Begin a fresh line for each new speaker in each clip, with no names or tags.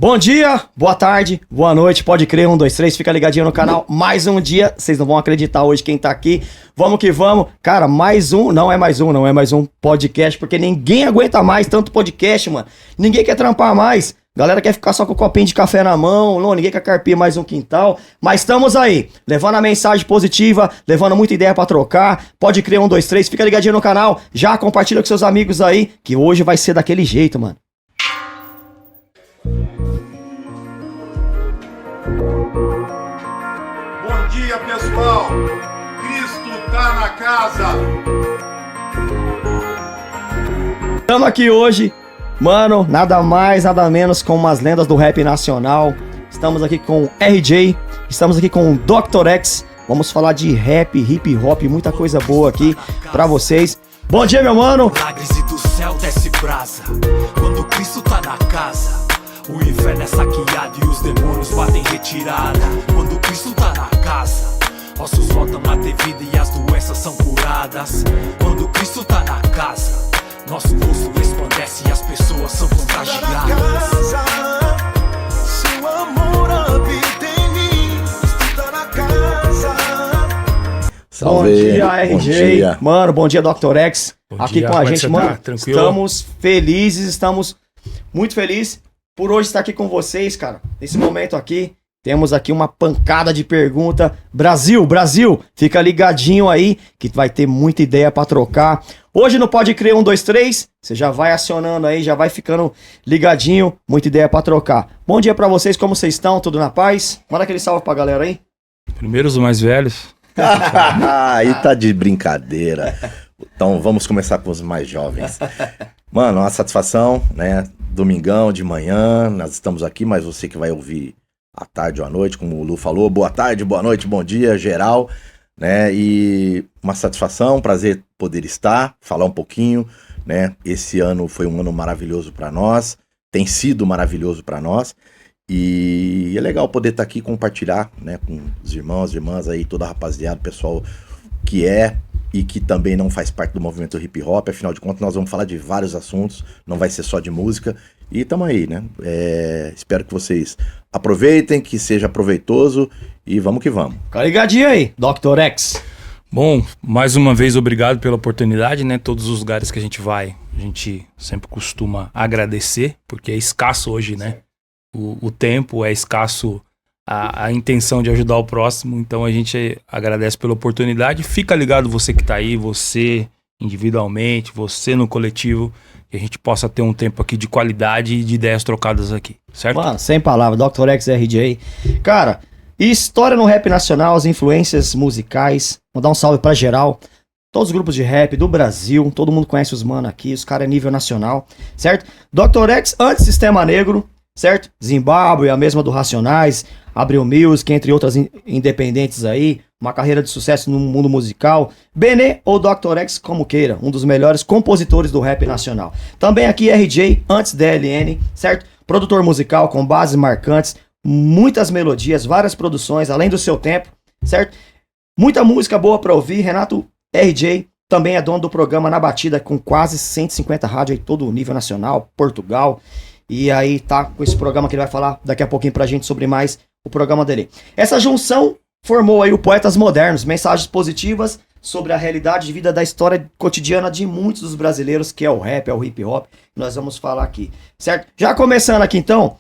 Bom dia, boa tarde, boa noite, pode crer, 1, 2, 3, fica ligadinho no canal, mais um dia, vocês não vão acreditar hoje quem tá aqui, vamos que vamos, cara, não é mais um podcast, porque ninguém aguenta mais tanto podcast, mano, ninguém quer trampar mais, galera quer ficar só com o copinho de café na mão, não, ninguém quer carpir mais um quintal, mas estamos aí, levando a mensagem positiva, levando muita ideia pra trocar, pode crer, 1, 2, 3, fica ligadinho no canal, já compartilha com seus amigos aí, que hoje vai ser daquele jeito, mano.
Bom dia, pessoal! Cristo tá na casa!
Estamos aqui hoje, mano, nada mais, nada menos com umas lendas do rap nacional. Estamos aqui com RJ, estamos aqui com o Dr. X. Vamos falar de rap, hip hop, muita coisa boa aqui pra vocês. Bom dia, meu mano!
Milagres e do céu desce brasa quando Cristo tá na casa. O inferno é saqueado e os demônios batem retirada quando Cristo tá na casa. Ossos voltam a ter vida e as doenças são curadas quando Cristo tá na casa. Nosso rosto resplandece e as pessoas são contagiadas.
Seu amor habita em mim, Cristo tá na casa.
Bom dia, RJ.
Bom dia.
Mano, bom dia, Dr. X.
Bom
Aqui
dia,
com a
como é que
gente,
você
mano.
tá? Tranquilo?
Estamos felizes, estamos muito felizes por hoje estar aqui com vocês, cara. Nesse momento aqui, temos aqui uma pancada de pergunta. Brasil, fica ligadinho aí, que vai ter muita ideia pra trocar. Hoje no Pode Crer 1, 2, 3, você já vai acionando aí, já vai ficando ligadinho, muita ideia pra trocar. Bom dia pra vocês, como vocês estão? Tudo na paz? Manda aquele salve pra galera aí.
Primeiro os mais velhos.
Aí tá de brincadeira. Então vamos começar com os mais jovens. Mano, uma satisfação, né? Domingão de manhã, nós estamos aqui, mas você que vai ouvir à tarde ou à noite, como o Lu falou, boa tarde, boa noite, bom dia, geral, né? E uma satisfação, um prazer poder estar, falar um pouquinho, né? Esse ano foi um ano maravilhoso para nós, tem sido maravilhoso para nós. E é legal poder estar aqui e compartilhar, né, com os irmãos, as irmãs aí, toda a rapaziada, o pessoal que é e que também não faz parte do movimento hip hop. Afinal de contas, nós vamos falar de vários assuntos, não vai ser só de música. E tamo aí, né? Espero que vocês aproveitem, que seja proveitoso e vamos que vamos.
Fica ligadinho aí, Dr. X.
Bom, mais uma vez obrigado pela oportunidade, né? Todos os lugares que a gente vai, a gente sempre costuma agradecer, porque é escasso hoje, né? O tempo é escasso, a intenção de ajudar o próximo, então a gente agradece pela oportunidade. Fica ligado você que tá aí, você individualmente, você no coletivo, que a gente possa ter um tempo aqui de qualidade e de ideias trocadas aqui, certo?
Mano, sem palavras, Dr. X, RJ. Cara, história no rap nacional, as influências musicais. Vou dar um salve pra geral. Todos os grupos de rap do Brasil, todo mundo conhece os mano aqui, os caras é nível nacional, certo? Dr. X, antes Sistema Negro, certo? Zimbábue, a mesma do Racionais, Abril Music, entre outras independentes aí, uma carreira de sucesso no mundo musical. Benê ou Dr. X, como queira, um dos melhores compositores do rap nacional. Também aqui RJ, antes DLN, certo? Produtor musical com bases marcantes, muitas melodias, várias produções, além do seu tempo, certo? Muita música boa pra ouvir. Renato RJ também é dono do programa Na Batida, com quase 150 rádios aí, todo o nível nacional, Portugal. E aí tá com esse programa que ele vai falar daqui a pouquinho pra gente sobre mais o programa dele. Essa junção formou aí o Poetas Modernos, mensagens positivas sobre a realidade de vida da história cotidiana de muitos dos brasileiros, que é o rap, é o hip hop, que nós vamos falar aqui, certo? Já começando aqui então,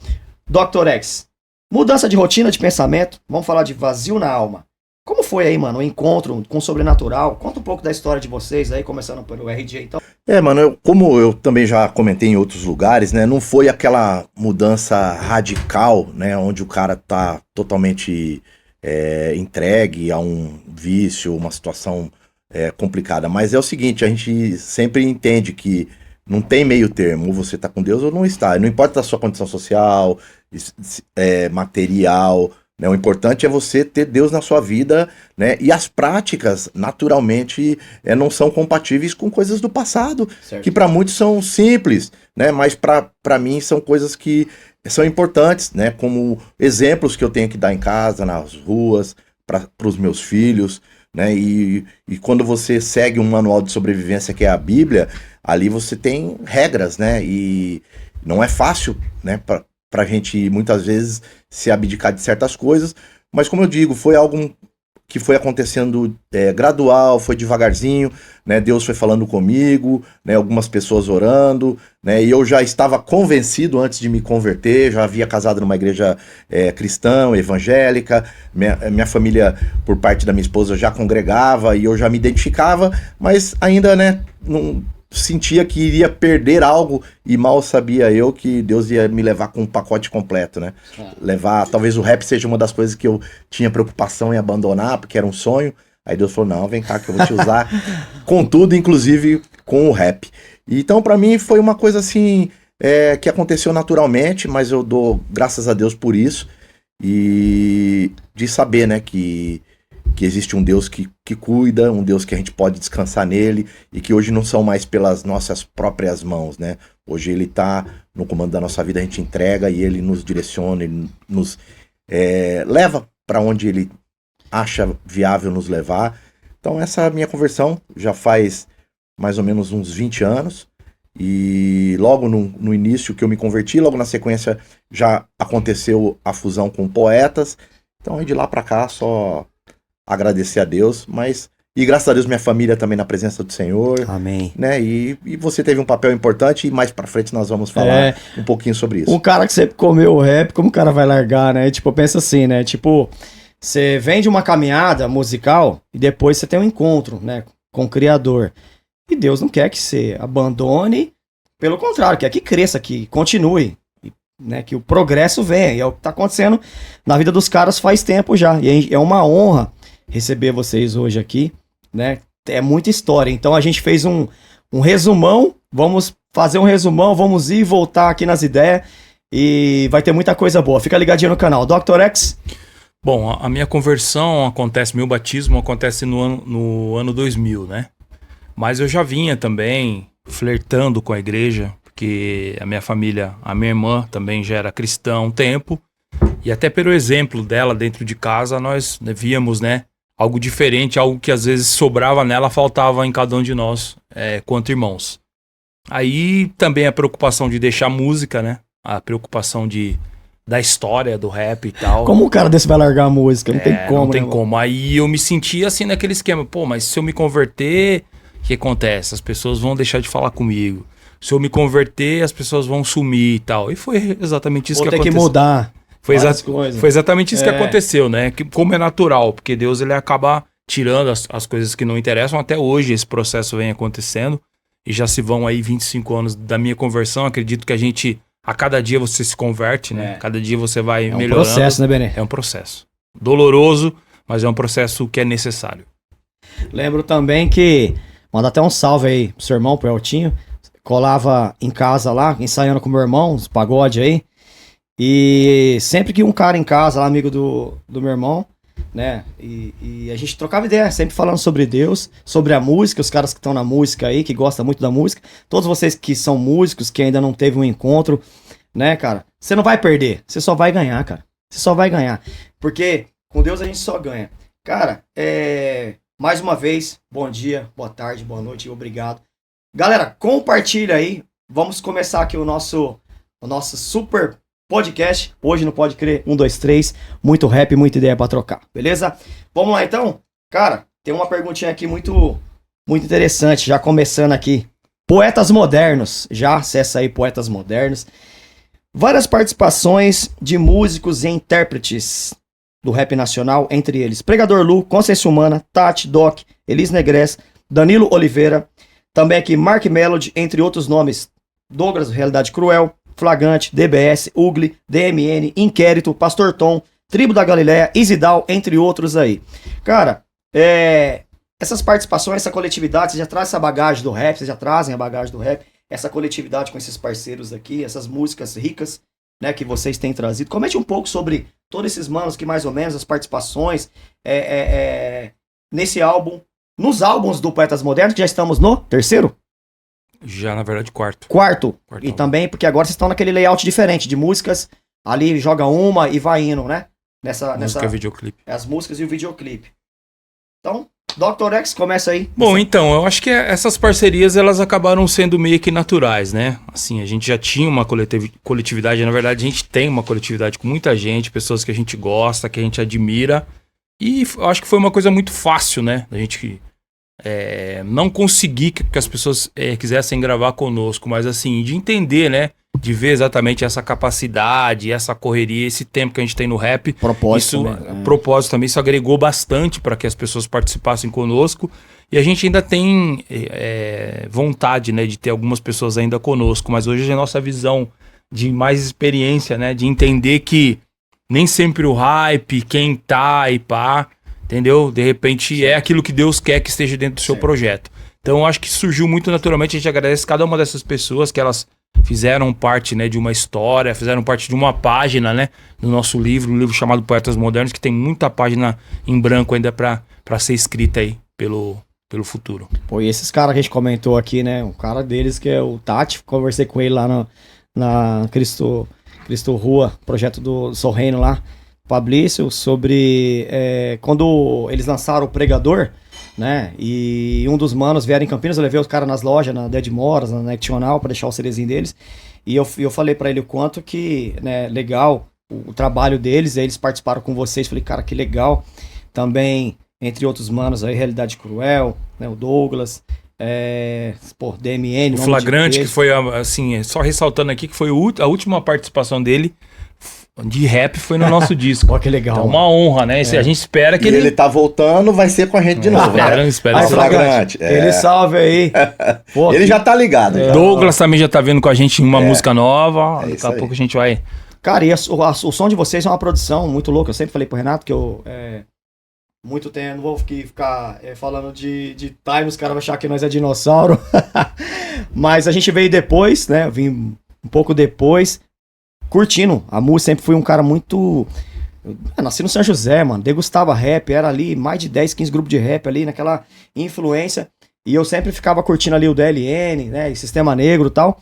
Dr. X, mudança de rotina de pensamento, vamos falar de vazio na alma. Como foi aí, mano, o encontro com o sobrenatural? Conta um pouco da história de vocês aí, começando pelo RJ, então.
Mano, como eu também já comentei em outros lugares, né? Não foi aquela mudança radical, né? Onde o cara tá totalmente entregue a um vício, uma situação complicada. Mas é o seguinte, a gente sempre entende que não tem meio termo, ou você tá com Deus ou não está. Não importa a sua condição social, material, né? O importante é você ter Deus na sua vida, né? E as práticas, naturalmente, não são compatíveis com coisas do passado,
Certo.
que para muitos são simples, né? Mas para mim são coisas que são importantes, né? Como exemplos que eu tenho que dar em casa, nas ruas, para os meus filhos, né? E quando você segue um manual de sobrevivência que é a Bíblia, ali você tem regras, né? E não é fácil, né? pra gente, muitas vezes, se abdicar de certas coisas. Mas, como eu digo, foi algo que foi acontecendo gradual, foi devagarzinho, né? Deus foi falando comigo, né? Algumas pessoas orando, né? E eu já estava convencido antes de me converter, já havia casado numa igreja cristã, evangélica, minha família, por parte da minha esposa, já congregava e eu já me identificava, mas ainda, né? Não sentia que iria perder algo e mal sabia eu que Deus ia me levar com um pacote completo, né? Levar, talvez o rap seja uma das coisas que eu tinha preocupação em abandonar, porque era um sonho. Aí Deus falou, não, vem cá que eu vou te usar com tudo, inclusive com o rap. Então pra mim foi uma coisa assim, que aconteceu naturalmente, mas eu dou graças a Deus por isso. E de saber, né, que existe um Deus que cuida, um Deus que a gente pode descansar nele e que hoje não são mais pelas nossas próprias mãos, né? Hoje ele tá no comando da nossa vida, a gente entrega e ele nos direciona, ele nos leva para onde ele acha viável nos levar. Então essa minha conversão já faz mais ou menos uns 20 anos e logo no início que eu me converti, logo na sequência já aconteceu a fusão com Poetas. Então aí de lá para cá só agradecer a Deus, e graças a Deus minha família também na presença do Senhor.
Amém.
Né? E você teve um papel importante e mais pra frente nós vamos falar um pouquinho sobre isso.
Um cara que sempre comeu o rap, como o cara vai largar, né? Tipo, pensa assim, né? Tipo, você vem de uma caminhada musical e depois você tem um encontro, né? Com o Criador. E Deus não quer que você abandone, pelo contrário, quer que cresça, que continue, né? Que o progresso venha. E é o que tá acontecendo na vida dos caras faz tempo já. E é uma honra receber vocês hoje aqui, né? É muita história. Então a gente fez um resumão. Vamos fazer um resumão, vamos ir e voltar aqui nas ideias. E vai ter muita coisa boa. Fica ligadinho no canal. Dr. X.
Bom, a minha conversão acontece, meu batismo acontece no ano 2000, né? Mas eu já vinha também flertando com a igreja, porque a minha família, a minha irmã também já era cristã há um tempo. E até pelo exemplo dela dentro de casa, nós víamos, né? Algo diferente, algo que às vezes sobrava nela, faltava em cada um de nós, quanto irmãos. Aí também a preocupação de deixar música, né? A preocupação da história do rap e tal.
Como um cara desse vai largar a música? Não tem como,
não tem
né,
como. Aí eu me sentia assim naquele esquema. Pô, mas se eu me converter, o que acontece? As pessoas vão deixar de falar comigo. Se eu me converter, as pessoas vão sumir e tal. E foi exatamente isso que aconteceu.
Vou ter que mudar.
Foi exatamente isso que aconteceu, né? Como é natural, porque Deus ele acaba tirando as coisas que não interessam. Até hoje esse processo vem acontecendo e já se vão aí 25 anos da minha conversão. Acredito que a cada dia você se converte, né? Cada dia você vai melhorando.
É um processo, né, Benê?
É um processo. Doloroso, mas é um processo que é necessário.
Lembro também que, manda até um salve aí pro seu irmão, pro Eltinho. Colava em casa lá, ensaiando com meu irmão, os pagode aí. E sempre que um cara em casa, lá, amigo do meu irmão, né? E a gente trocava ideia, sempre falando sobre Deus, sobre a música, os caras que estão na música aí, que gostam muito da música. Todos vocês que são músicos, que ainda não teve um encontro, né, cara? Você não vai perder, você só vai ganhar, cara. Você só vai ganhar. Porque com Deus a gente só ganha. Cara, mais uma vez, bom dia, boa tarde, boa noite e obrigado. Galera, compartilha aí. Vamos começar aqui o nosso super podcast. Hoje no Pode Crer 1, 2, 3. Muito rap, muita ideia pra trocar. Beleza? Vamos lá então? Cara, tem uma perguntinha aqui muito interessante. Já começando aqui. Poetas modernos. Já acessa aí Poetas Modernos. Várias participações de músicos e intérpretes do rap nacional. Entre eles Pregador Lu, Consciência Humana, Tati, Doc, Elis Negres, Danilo Oliveira. Também aqui Mark Melody, entre outros nomes. Douglas, Realidade Cruel, Flagrante, DBS, Ugly, DMN, Inquérito, Pastor Tom, Tribo da Galileia, Isidal, entre outros aí. Cara, essas participações, essa coletividade, vocês já trazem essa bagagem do rap, vocês já trazem a bagagem do rap, essa coletividade com esses parceiros aqui, essas músicas ricas, né, que vocês têm trazido. Comente um pouco sobre todos esses manos que mais ou menos, as participações nesse álbum, nos álbuns do Poetas Modernos, que já estamos no terceiro?
Já, na verdade, quarto.
Quarto. E também, porque agora vocês estão naquele layout diferente de músicas, ali joga uma e vai indo, né?
Música e videoclipe.
As músicas e o videoclipe. Então, Dr. X, começa aí.
Bom, então, eu acho que essas parcerias, elas acabaram sendo meio que naturais, né? Assim, a gente já tinha uma coletividade, na verdade a gente tem uma coletividade com muita gente, pessoas que a gente gosta, que a gente admira, e eu acho que foi uma coisa muito fácil, né? A gente não conseguir que as pessoas quisessem gravar conosco, mas assim, de entender, né? De ver exatamente essa capacidade, essa correria, esse tempo que a gente tem no rap.
Propósito
Isso,
também,
propósito também, isso agregou bastante para que as pessoas participassem conosco. E a gente ainda tem vontade, né, de ter algumas pessoas ainda conosco. Mas hoje a nossa visão de mais experiência, né, de entender que nem sempre o hype, quem tá e pá, entendeu? De repente é aquilo que Deus quer que esteja dentro do seu projeto. Então eu acho que surgiu muito naturalmente. A gente agradece cada uma dessas pessoas que elas fizeram parte, né, de uma história, fizeram parte de uma página, né, do nosso livro, um livro chamado Poetas Modernos, que tem muita página em branco ainda para ser escrita aí pelo futuro.
E esses caras que a gente comentou aqui, né? Um cara deles que é o Tati, conversei com ele lá na Cristo Rua, projeto do Sou Reino lá, Fabrício, sobre quando eles lançaram o Pregador, né? E um dos manos vieram em Campinas, eu levei os caras nas lojas, na Dead Moras, na Nectional, pra deixar o CDzinho deles. E eu falei pra ele o quanto que, né, legal o trabalho deles, aí eles participaram com vocês. Falei, cara, que legal. Também, entre outros manos aí, Realidade Cruel, né, o Douglas, DMN.
O Flagrante, que foi, assim, só ressaltando aqui, que foi a última participação dele de rap foi no nosso disco.
Ó, que legal.
Então, uma honra, né? A gente espera que
ele tá voltando, vai ser com a gente de novo, né?
Espera.
Flagrante.
Ele salve aí. Pô,
ele já tá ligado. Já.
Douglas também já tá vindo com a gente em uma música nova. Daqui a pouco a gente vai...
Cara, e o som de vocês é uma produção muito louca. Eu sempre falei pro Renato que eu... muito tempo, não vou ficar falando de time, os caras vão achar que nós é dinossauro. Mas a gente veio depois, né? Eu vim um pouco depois, curtindo. A música, sempre fui um cara muito... Eu nasci no São José, mano. Degustava rap, era ali mais de 10, 15 grupos de rap ali, naquela influência. E eu sempre ficava curtindo ali o DLN, né? E Sistema Negro e tal.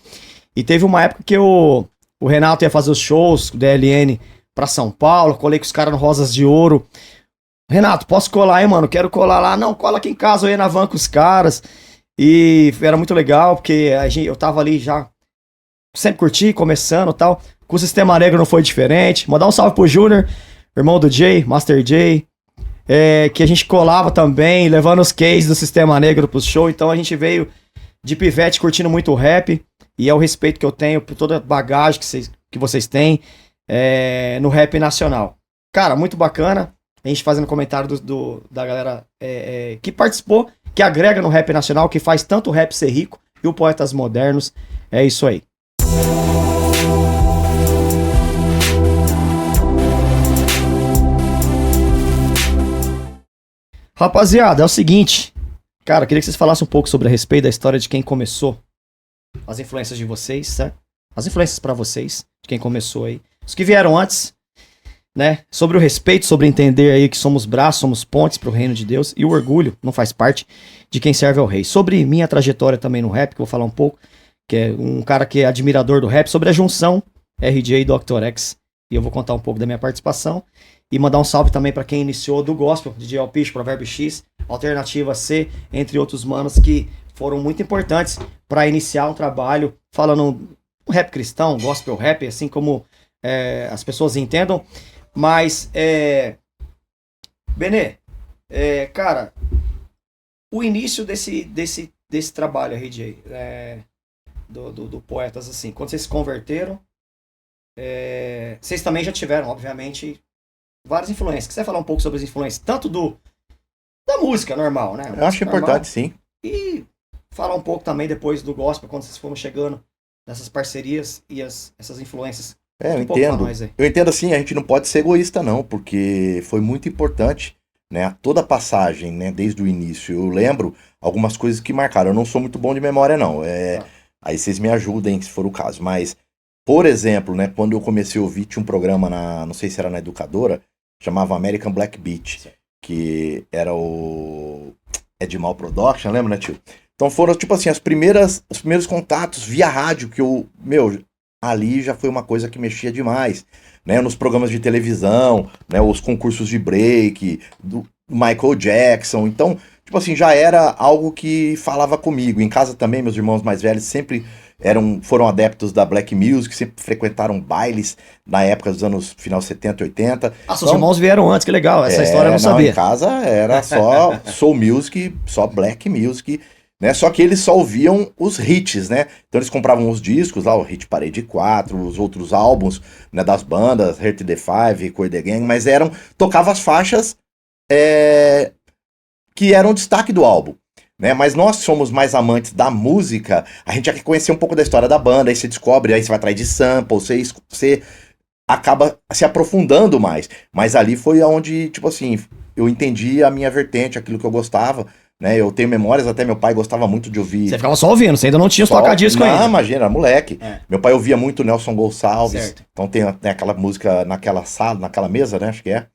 E teve uma época que o Renato ia fazer os shows, o DLN, pra São Paulo. Colei com os caras no Rosas de Ouro. Renato, posso colar aí, mano? Quero colar lá. Não, cola aqui em casa, eu ia na van com os caras. E era muito legal, porque eu tava ali já, sempre curti, começando e tal. Com o Sistema Negro não foi diferente. Mandar um salve pro Júnior, irmão do Jay, Master Jay. Que a gente colava também, levando os cases do Sistema Negro pro show. Então a gente veio de pivete curtindo muito o rap. E é o respeito que eu tenho por toda a bagagem que vocês têm no rap nacional. Cara, muito bacana. A gente fazendo comentário da galera que participou, que agrega no rap nacional, que faz tanto o rap ser rico e o Poetas Modernos. É isso aí. Rapaziada, é o seguinte. Cara, eu queria que vocês falassem um pouco sobre a respeito da história de quem começou. As influências de vocês, certo? As influências pra vocês, de quem começou aí. Os que vieram antes, né? Sobre o respeito, sobre entender aí que somos braços, somos pontes pro reino de Deus. E o orgulho não faz parte de quem serve ao rei. Sobre minha trajetória também no rap, que eu vou falar um pouco. Que é um cara que é admirador do rap. Sobre a junção RJ e Dr. X. E eu vou contar um pouco da minha participação. E mandar um salve também pra quem iniciou do gospel, DJ Alpiche, Provérbio X, Alternativa C, entre outros manos que foram muito importantes para iniciar um trabalho falando um rap cristão, gospel rap, assim como as pessoas entendam. Mas, Benê, cara, o início desse trabalho, RJ, do Poetas, assim, quando vocês se converteram, vocês também já tiveram, obviamente, várias influências. Você vai falar um pouco sobre as influências, tanto da música normal, né?
Eu acho importante, sim.
E falar um pouco também depois do gospel, quando vocês foram chegando nessas parcerias e essas influências.
Eu entendo. Eu entendo assim, a gente não pode ser egoísta não, porque foi muito importante, né? Toda a passagem, né? Desde o início. Eu lembro algumas coisas que marcaram. Eu não sou muito bom de memória não. Aí vocês me ajudem se for o caso. Mas, por exemplo, né? Quando eu comecei a ouvir, tinha um programa não sei se era na Educadora, chamava American Black Beat, que era o Edmal Production, lembra, né, tio? Então foram, tipo assim, os primeiros contatos via rádio que ali já foi uma coisa que mexia demais, né? Nos programas de televisão, né? Os concursos de break, do Michael Jackson. Então, tipo assim, já era algo que falava comigo. Em casa também, meus irmãos mais velhos sempre foram adeptos da black music, sempre frequentaram bailes na época dos anos final 70, 80.
Ah, seus irmãos vieram antes, que legal. Essa história eu não
Em
sabia.
casa era só soul music, só black music, né? Só que eles só ouviam os hits, né? Então eles compravam os discos lá, o Hit Parade 4, os outros álbuns, né, das bandas, Hurt the Five, Cool the Gang, mas tocava as faixas que eram destaque do álbum. Né? Mas nós somos mais amantes da música, a gente já quer conhecer um pouco da história da banda, aí você descobre, aí você vai atrás de sample, você acaba se aprofundando mais. Mas ali foi onde, tipo assim, eu entendi a minha vertente, aquilo que eu gostava, né? Eu tenho memórias, até meu pai gostava muito de ouvir.
Você ficava só ouvindo, você ainda não tinha os tocadiscos ainda.
Não, imagina, era moleque.
É.
Meu pai ouvia muito Nelson Gonçalves,
Certo.
então tem aquela música naquela sala, naquela mesa, né? Acho que é.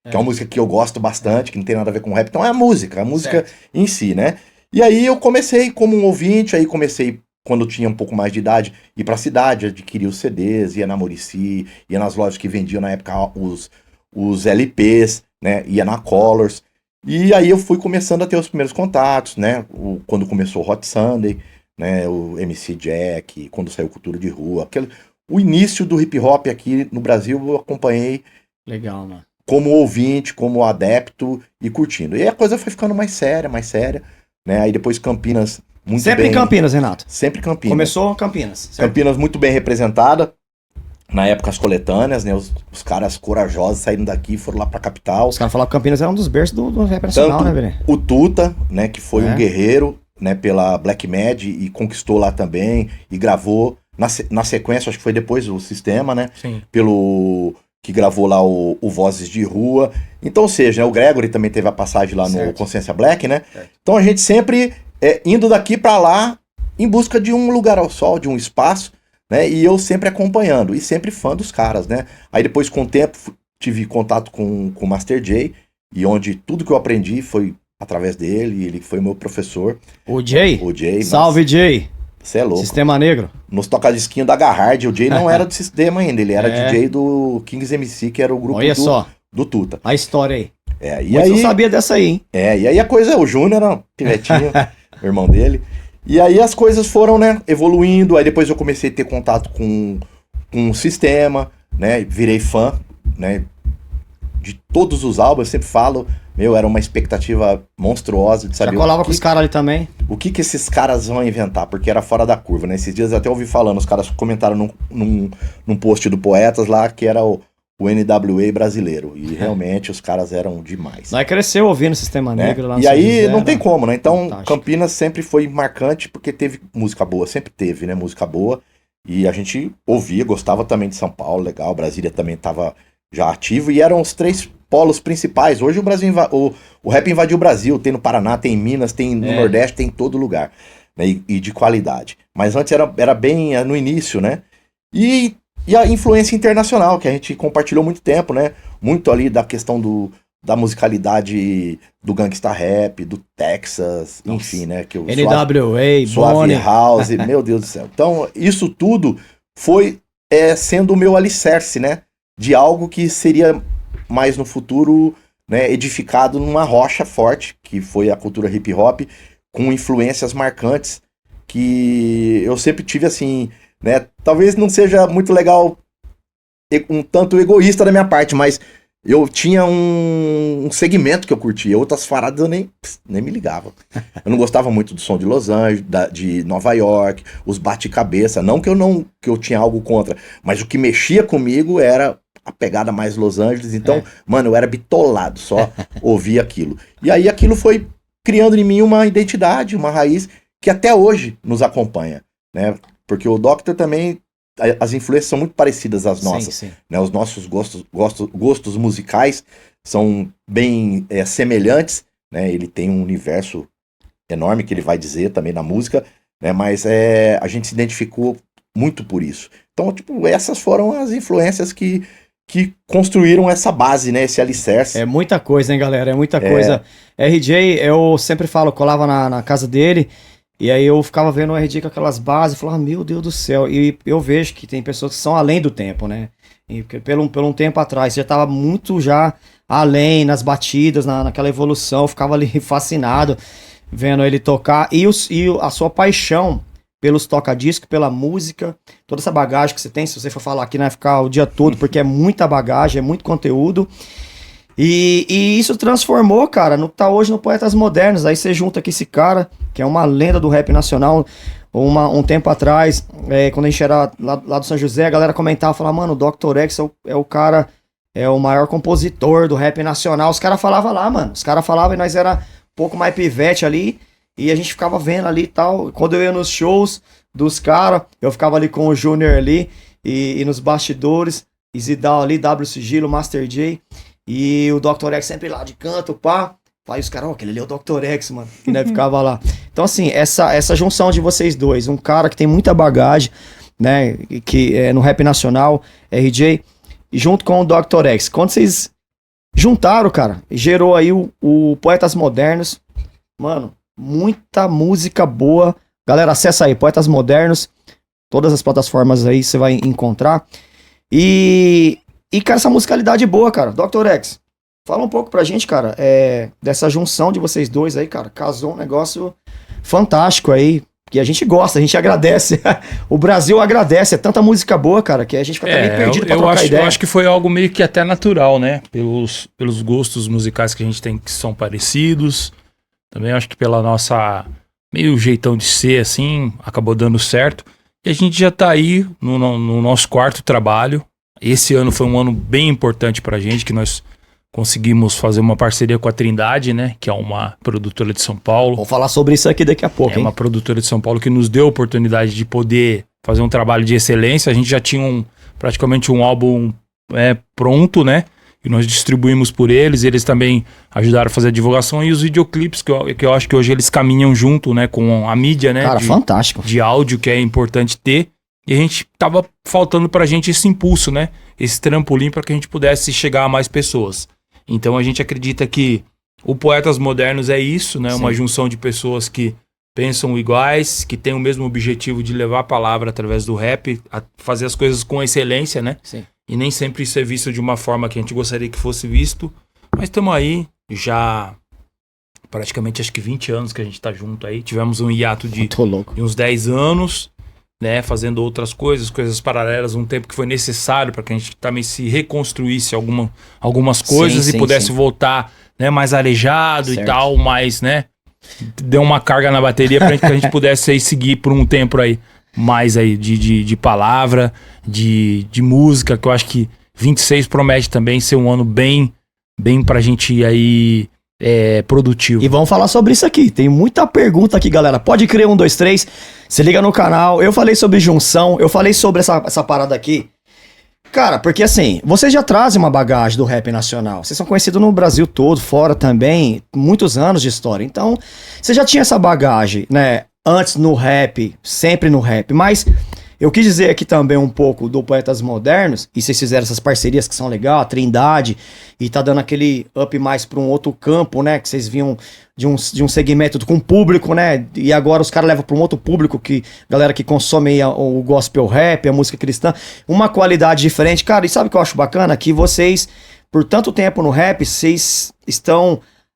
Que é uma música que eu gosto bastante, que não tem nada a ver com rap. Então é a música
Certo.
em si, né? E aí eu comecei como um ouvinte, aí comecei, quando eu tinha um pouco mais de idade, ir pra cidade, adquirir os CDs, ia na Muricy, ia nas lojas que vendiam na época os LPs, né? Ia na Colors. E aí eu fui começando a ter os primeiros contatos, né? Quando começou o Hot Sunday, né? O MC Jack, quando saiu Cultura de Rua. O início do hip hop aqui no Brasil eu acompanhei
Legal, mano.
como ouvinte, como adepto e curtindo. E aí a coisa foi ficando mais séria, né? Aí depois Campinas, muito
Sempre
bem...
em Campinas, Renato.
Sempre Campinas.
Começou Campinas. Certo?
Campinas muito bem representada. Na época as coletâneas, né? Os caras corajosos saíram daqui, foram lá pra capital.
Os caras falaram que Campinas era um dos berços do rap nacional,
Tanto
né, velho?
o Tuta, né? Que foi
É.
um guerreiro, né? Pela Black Mad e conquistou lá também. E gravou. Na sequência, acho que foi depois o Sistema, né?
Sim.
Que gravou lá o Vozes de Rua. Então, ou seja, né, o Gregory também teve a passagem lá no
Certo.
Consciência Black, né?
Certo.
Então a gente sempre indo daqui pra lá em busca de um lugar ao sol, de um espaço, né? E eu sempre acompanhando, e sempre fã dos caras, né? Aí depois, com o tempo, tive contato com o Master J, e onde tudo que eu aprendi foi através dele, ele foi meu professor.
O Jay.
O Jay,
Salve, Jay.
você é louco.
Sistema Negro.
Nos tocadisquinhos da Garhard, o Jay não era do sistema ainda, ele era
É.
DJ do Kings MC, que era o grupo
Olha só,
do Tuta.
a história aí.
E
Mas
aí,
eu sabia dessa aí, hein?
e aí a coisa, o Júnior era um pivetinho, o irmão dele. E aí as coisas foram, né, evoluindo. Aí depois eu comecei a ter contato com o sistema, né, virei fã, né, de todos os álbuns. Eu sempre falo, era uma expectativa monstruosa de saber
Já colava com os caras ali também.
o que esses caras vão inventar, porque era fora da curva, né? Esses dias eu até ouvi falando, os caras comentaram num post do Poetas lá, que era o NWA brasileiro. E realmente os caras eram demais.
Nós cresceu ouvindo o Sistema
Né?
Negro lá no
E
São
aí
José,
não
né?
tem como, né? Então
Fantástico.
Campinas sempre foi marcante porque teve música boa, sempre teve, né? Música boa. E a gente ouvia, gostava também de São Paulo, legal. Brasília também estava já ativo e eram os três polos principais. Hoje o Brasil o rap invadiu o Brasil, tem no Paraná, tem em Minas, tem no Nordeste, tem em todo lugar, né? E de qualidade. Mas antes era bem no início, né? E a influência internacional, que a gente compartilhou muito tempo, né? Muito ali da questão da musicalidade do gangsta rap, do Texas, enfim, né? Que o
NWA,
Suave
Bonnie.
House, meu Deus do céu. Então, isso tudo foi sendo o meu alicerce, né? De algo que seria mais no futuro, né, edificado numa rocha forte, que foi a cultura hip hop, com influências marcantes, que eu sempre tive assim, né? Talvez não seja muito legal, um tanto egoísta da minha parte, mas eu tinha um segmento que eu curtia, outras paradas eu nem me ligava. Eu não gostava muito do som de Los Angeles, de Nova York, os bate-cabeça, não que eu tinha algo contra, mas o que mexia comigo era a pegada mais Los Angeles, então, mano, eu era bitolado, só ouvia aquilo. E aí aquilo foi criando em mim uma identidade, uma raiz que até hoje nos acompanha, né? Porque o Dr. também, as influências são muito parecidas às nossas,
Sim.
né? Os nossos gostos musicais são bem semelhantes, né? Ele tem um universo enorme que ele vai dizer também na música, né? Mas a gente se identificou muito por isso. Então, tipo, essas foram as influências que construíram essa base, né? Esse alicerce.
É muita coisa, hein, galera? É muita coisa. RJ, eu sempre falo, colava na casa dele, e aí eu ficava vendo o RJ com aquelas bases, e falava, meu Deus do céu. E eu vejo que tem pessoas que são além do tempo, né? E porque por um tempo atrás, você já tava muito já além, nas batidas, naquela evolução, eu ficava ali fascinado vendo ele tocar. E a sua paixão pelos toca-disco, pela música, toda essa bagagem que você tem, se você for falar aqui, né, vai ficar o dia todo, porque é muita bagagem, é muito conteúdo. E isso transformou, cara, tá hoje no Poetas Modernos. Aí você junta aqui esse cara, que é uma lenda do rap nacional. Um tempo atrás, quando a gente era lá do São José, a galera comentava, falava, mano, o Dr. X é o cara, é o maior compositor do rap nacional. Os caras falavam lá, mano. Os caras falavam e nós era um pouco mais pivete ali. E a gente ficava vendo ali e tal. Quando eu ia nos shows dos caras, eu ficava ali com o Júnior ali. E nos bastidores, Isidal ali, W Sigilo, Master J. E o Dr. X sempre lá de canto, pá. Aí os caras, aquele ali é o Dr. X, mano. Que né, ficava lá. Então, assim, essa junção de vocês dois, um cara que tem muita bagagem, né? Que é no rap nacional, RJ, junto com o Dr. X. Quando vocês juntaram, cara, gerou aí o Poetas Modernos. Mano, muita música boa. Galera, acessa aí, Poetas Modernos. Todas as plataformas aí você vai encontrar. E cara, essa musicalidade boa, cara. Dr. X. Fala um pouco pra gente, cara, dessa junção de vocês dois aí, cara. Casou um negócio fantástico aí, que a gente gosta, a gente agradece. O Brasil agradece, é tanta música boa, cara, que a gente fica até meio perdido pra trocar ideia.
Eu acho que foi algo meio que até natural, né? Pelos gostos musicais que a gente tem que são parecidos. Também acho que pela nossa meio jeitão de ser, assim, acabou dando certo. E a gente já tá aí no nosso quarto trabalho. Esse ano foi um ano bem importante pra gente, que nós conseguimos fazer uma parceria com a Trindade, né? Que é uma produtora de São Paulo.
Vou falar sobre isso aqui daqui a pouco, hein?
É uma produtora de São Paulo que nos deu a oportunidade de poder fazer um trabalho de excelência. A gente já tinha praticamente um álbum pronto, né? E nós distribuímos por eles. Eles também ajudaram a fazer a divulgação. E os videoclipes, que eu acho que hoje eles caminham junto, né? Com a mídia, né?
Cara, fantástico.
De áudio, que é importante ter. E a gente tava faltando pra gente esse impulso, né? Esse trampolim para que a gente pudesse chegar a mais pessoas. Então a gente acredita que o Poetas Modernos é isso, né? Sim. Uma junção de pessoas que pensam iguais, que tem o mesmo objetivo de levar a palavra através do rap, a fazer as coisas com excelência, né?
Sim.
E nem sempre isso é visto de uma forma que a gente gostaria que fosse visto. Mas estamos aí, já praticamente acho que 20 anos que a gente tá junto aí. Tivemos um hiato de uns 10 anos, né? Fazendo outras coisas paralelas, um tempo que foi necessário para que a gente também se reconstruísse algumas coisas e pudesse voltar, né, mais arejado e tal, mais, né? Deu uma carga na bateria pra que a gente pudesse aí seguir por um tempo aí, mais aí de palavra, de música, que eu acho que 26 promete também ser um ano bem pra gente aí produtivo.
E vamos falar sobre isso aqui. Tem muita pergunta aqui, galera. Pode crer, 1, 2, 3. Se liga no canal. Eu falei sobre junção. Eu falei sobre essa parada aqui. Cara, porque assim, vocês já trazem uma bagagem do rap nacional. Vocês são conhecidos no Brasil todo, fora também. Muitos anos de história. Então, você já tinha essa bagagem, né? Antes no rap, sempre no rap. Mas eu quis dizer aqui também um pouco do Poetas Modernos, e vocês fizeram essas parcerias que são legais, a Trindade, e tá dando aquele up mais pra um outro campo, né? Que vocês vinham de um segmento com público, né? E agora os caras levam pra um outro público, que galera que consome aí o gospel rap, a música cristã, uma qualidade diferente. Cara, e sabe o que eu acho bacana? Que vocês, por tanto tempo no rap, vocês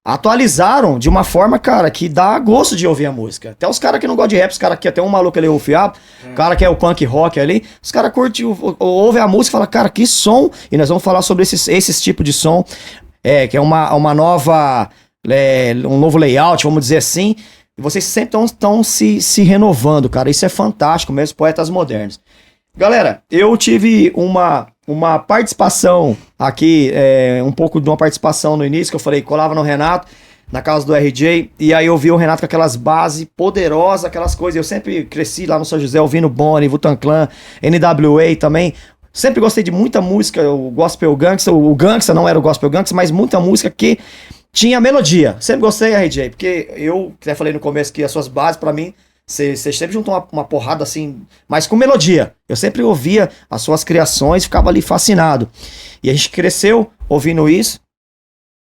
atualizaram de uma forma, cara, que dá gosto de ouvir a música. Até os caras que não gostam de rap, os caras que até um maluco ali, o Fiap, o cara que é o punk rock ali, os caras curtem, ouvem a música e falam, cara, que som! E nós vamos falar sobre esses tipos de som, que é uma nova, um novo layout, vamos dizer assim. E vocês sempre estão se renovando, cara. Isso é fantástico mesmo, Poetas Modernos. Galera, eu tive uma participação aqui, um pouco de uma participação no início, que eu falei, colava no Renato, na casa do RJ, e aí eu vi o Renato com aquelas bases poderosas, aquelas coisas. Eu sempre cresci lá no São José ouvindo Bonnie, Wu-Tang Clan, NWA também. Sempre gostei de muita música, o gospel gangsta, o gangsta não era o gospel gangsta, mas muita música que tinha melodia. Sempre gostei, RJ, porque eu até falei no começo que as suas bases, pra mim, você sempre juntou uma porrada assim, mas com melodia. Eu sempre ouvia as suas criações, ficava ali fascinado. E a gente cresceu ouvindo isso.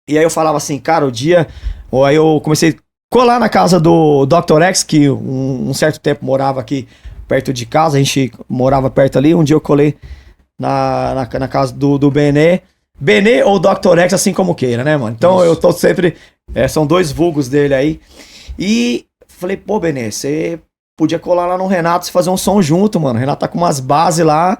E aí eu falava assim, cara, aí eu comecei a colar na casa do Dr. X, que um certo tempo morava aqui perto de casa. A gente morava perto ali. Um dia eu colei na casa do Benê. Benê ou Dr. X, assim como queira, né, mano? Então eu tô sempre... são dois vulgos dele aí. E falei, pô, Benê, você podia colar lá no Renato e fazer um som junto, mano. O Renato tá com umas bases lá,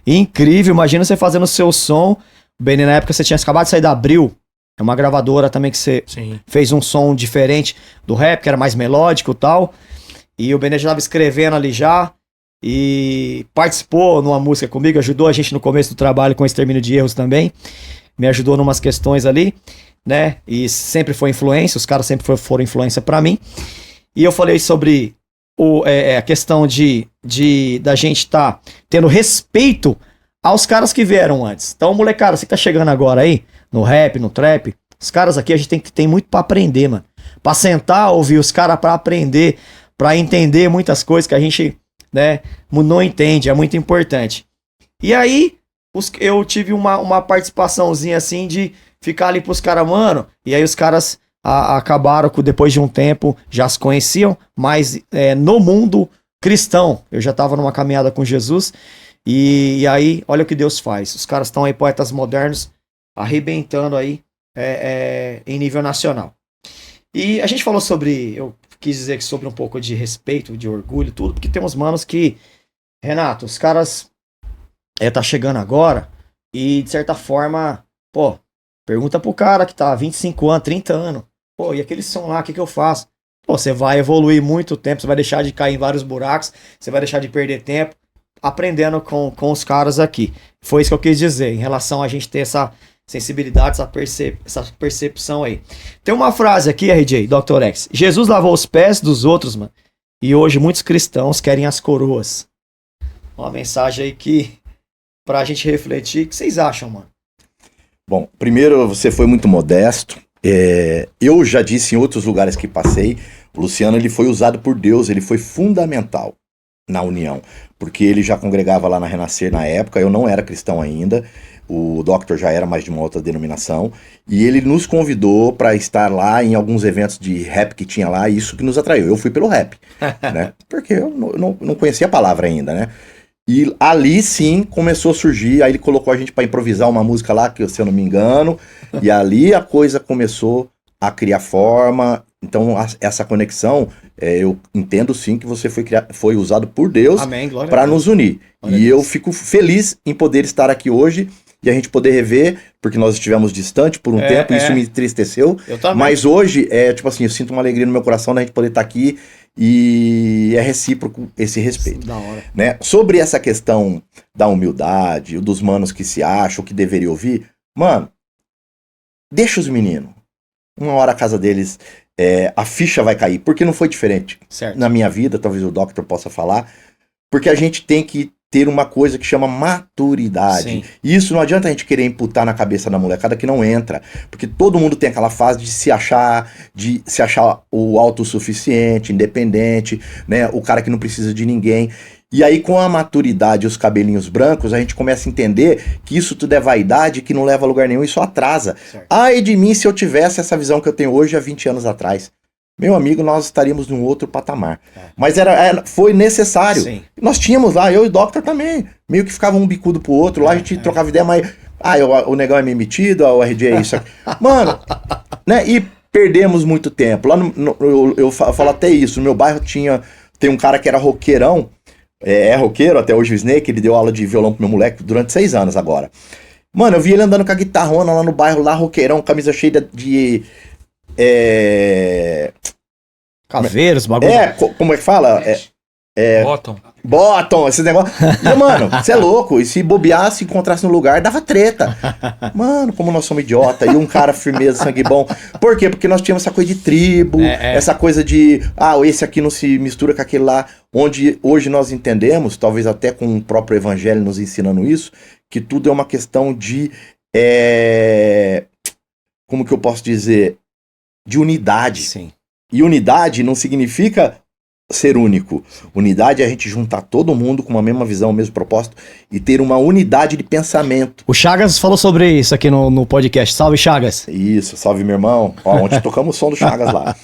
incrível. Imagina você fazendo o seu som. Benê, na época você tinha acabado de sair da Abril. É uma gravadora também que você fez um som diferente do rap, que era mais melódico e tal. E o Benê já tava escrevendo ali já. E participou numa música comigo, ajudou a gente no começo do trabalho com o Extermínio de Erros também. Me ajudou numas questões ali, né? E sempre foi influência, os caras sempre foram influência pra mim. E eu falei sobre a questão da gente tá tendo respeito aos caras que vieram antes. Então, molecada, você que tá chegando agora aí, no rap, no trap, os caras aqui a gente tem muito pra aprender, mano. Pra sentar, ouvir os caras pra aprender, pra entender muitas coisas que a gente, né, não entende, é muito importante. E aí, eu tive uma participaçãozinha assim de ficar ali pros caras, mano, e aí os caras acabaram com, depois de um tempo, já se conheciam, mas no mundo cristão, eu já tava numa caminhada com Jesus, e aí, olha o que Deus faz, os caras estão aí, poetas modernos, arrebentando aí em nível nacional. E a gente falou sobre, eu quis dizer que sobre um pouco de respeito, de orgulho, tudo, porque tem uns manos que, Renato, os caras tá chegando agora e, de certa forma, pô, pergunta pro cara que tá há 25 anos, 30 anos, pô, e aquele som lá, o que eu faço? Pô, você vai evoluir muito tempo, você vai deixar de cair em vários buracos, você vai deixar de perder tempo aprendendo com os caras aqui. Foi isso que eu quis dizer, em relação a gente ter essa sensibilidade, essa percepção aí. Tem uma frase aqui, RJ, Dr. X. Jesus lavou os pés dos outros, mano. E hoje muitos cristãos querem as coroas. Uma mensagem aí que, pra gente refletir, o que vocês acham, mano?
Bom, primeiro, você foi muito modesto. Eu já disse em outros lugares que passei, o Luciano, ele foi usado por Deus, ele foi fundamental na união, porque ele já congregava lá na Renascer na época, eu não era cristão ainda, o Doctor já era mais de uma outra denominação, e ele nos convidou para estar lá em alguns eventos de rap que tinha lá, e isso que nos atraiu. Eu fui pelo rap, né? Porque eu não conhecia a palavra ainda, né? E ali sim começou a surgir, aí ele colocou a gente para improvisar uma música lá, que se eu não me engano, e ali a coisa começou a criar forma. Então essa conexão, eu entendo sim que você foi usado por Deus para nos unir. E eu fico feliz em poder estar aqui hoje e a gente poder rever, porque nós estivemos distantes por um tempo, isso me entristeceu.
Eu também.
Mas hoje, tipo assim, eu sinto uma alegria no meu coração da gente poder estar aqui e é recíproco esse respeito.
Da hora.
Né? Sobre essa questão da humildade, dos manos que se acham, que deveria ouvir, mano, deixa os meninos. Uma hora a casa deles, a ficha vai cair, porque não foi diferente.
Certo.
Na minha vida, talvez o Doctor possa falar, porque a gente tem que ter uma coisa que chama maturidade.
Sim.
E isso não adianta a gente querer imputar na cabeça da molecada que não entra, porque todo mundo tem aquela fase de se achar o autossuficiente, independente, né? O cara que não precisa de ninguém. E aí, com a maturidade e os cabelinhos brancos, a gente começa a entender que isso tudo é vaidade, que não leva a lugar nenhum, isso atrasa.
Certo.
Ai de mim se eu tivesse essa visão que eu tenho hoje há 20 anos atrás. Meu amigo, nós estaríamos num outro patamar. Mas foi necessário.
Sim.
Nós tínhamos lá, eu e o Doctor também, meio que ficava um bicudo pro outro, lá a gente trocava ideia, mas... o negão é meio metido, o RJ é isso aqui. Mano, né, e perdemos muito tempo. Lá eu falo até isso, no meu bairro tem um cara que era roqueirão, roqueiro, até hoje o Snake, ele deu aula de violão pro meu moleque durante 6 anos agora. Mano, eu vi ele andando com a guitarrona lá no bairro, lá roqueirão, camisa cheia de...
Caveiros, bagulho.
Como é que fala? Bottom, esse negócio. E, mano, você é louco. E se bobeasse, encontrasse no lugar, dava treta. Mano, como nós somos idiota. E um cara firmeza, sangue bom. Por quê? Porque nós tínhamos essa coisa de tribo, essa coisa de, esse aqui não se mistura com aquele lá. Onde hoje nós entendemos, talvez até com o próprio evangelho nos ensinando isso, que tudo é uma questão de, como que eu posso dizer? De unidade.
Sim.
E unidade não significa ser único. Unidade é a gente juntar todo mundo com uma mesma visão, o mesmo propósito e ter uma unidade de pensamento.
O Chagas falou sobre isso aqui no podcast. Salve, Chagas.
Isso, salve, meu irmão. Ontem tocamos o som do Chagas lá.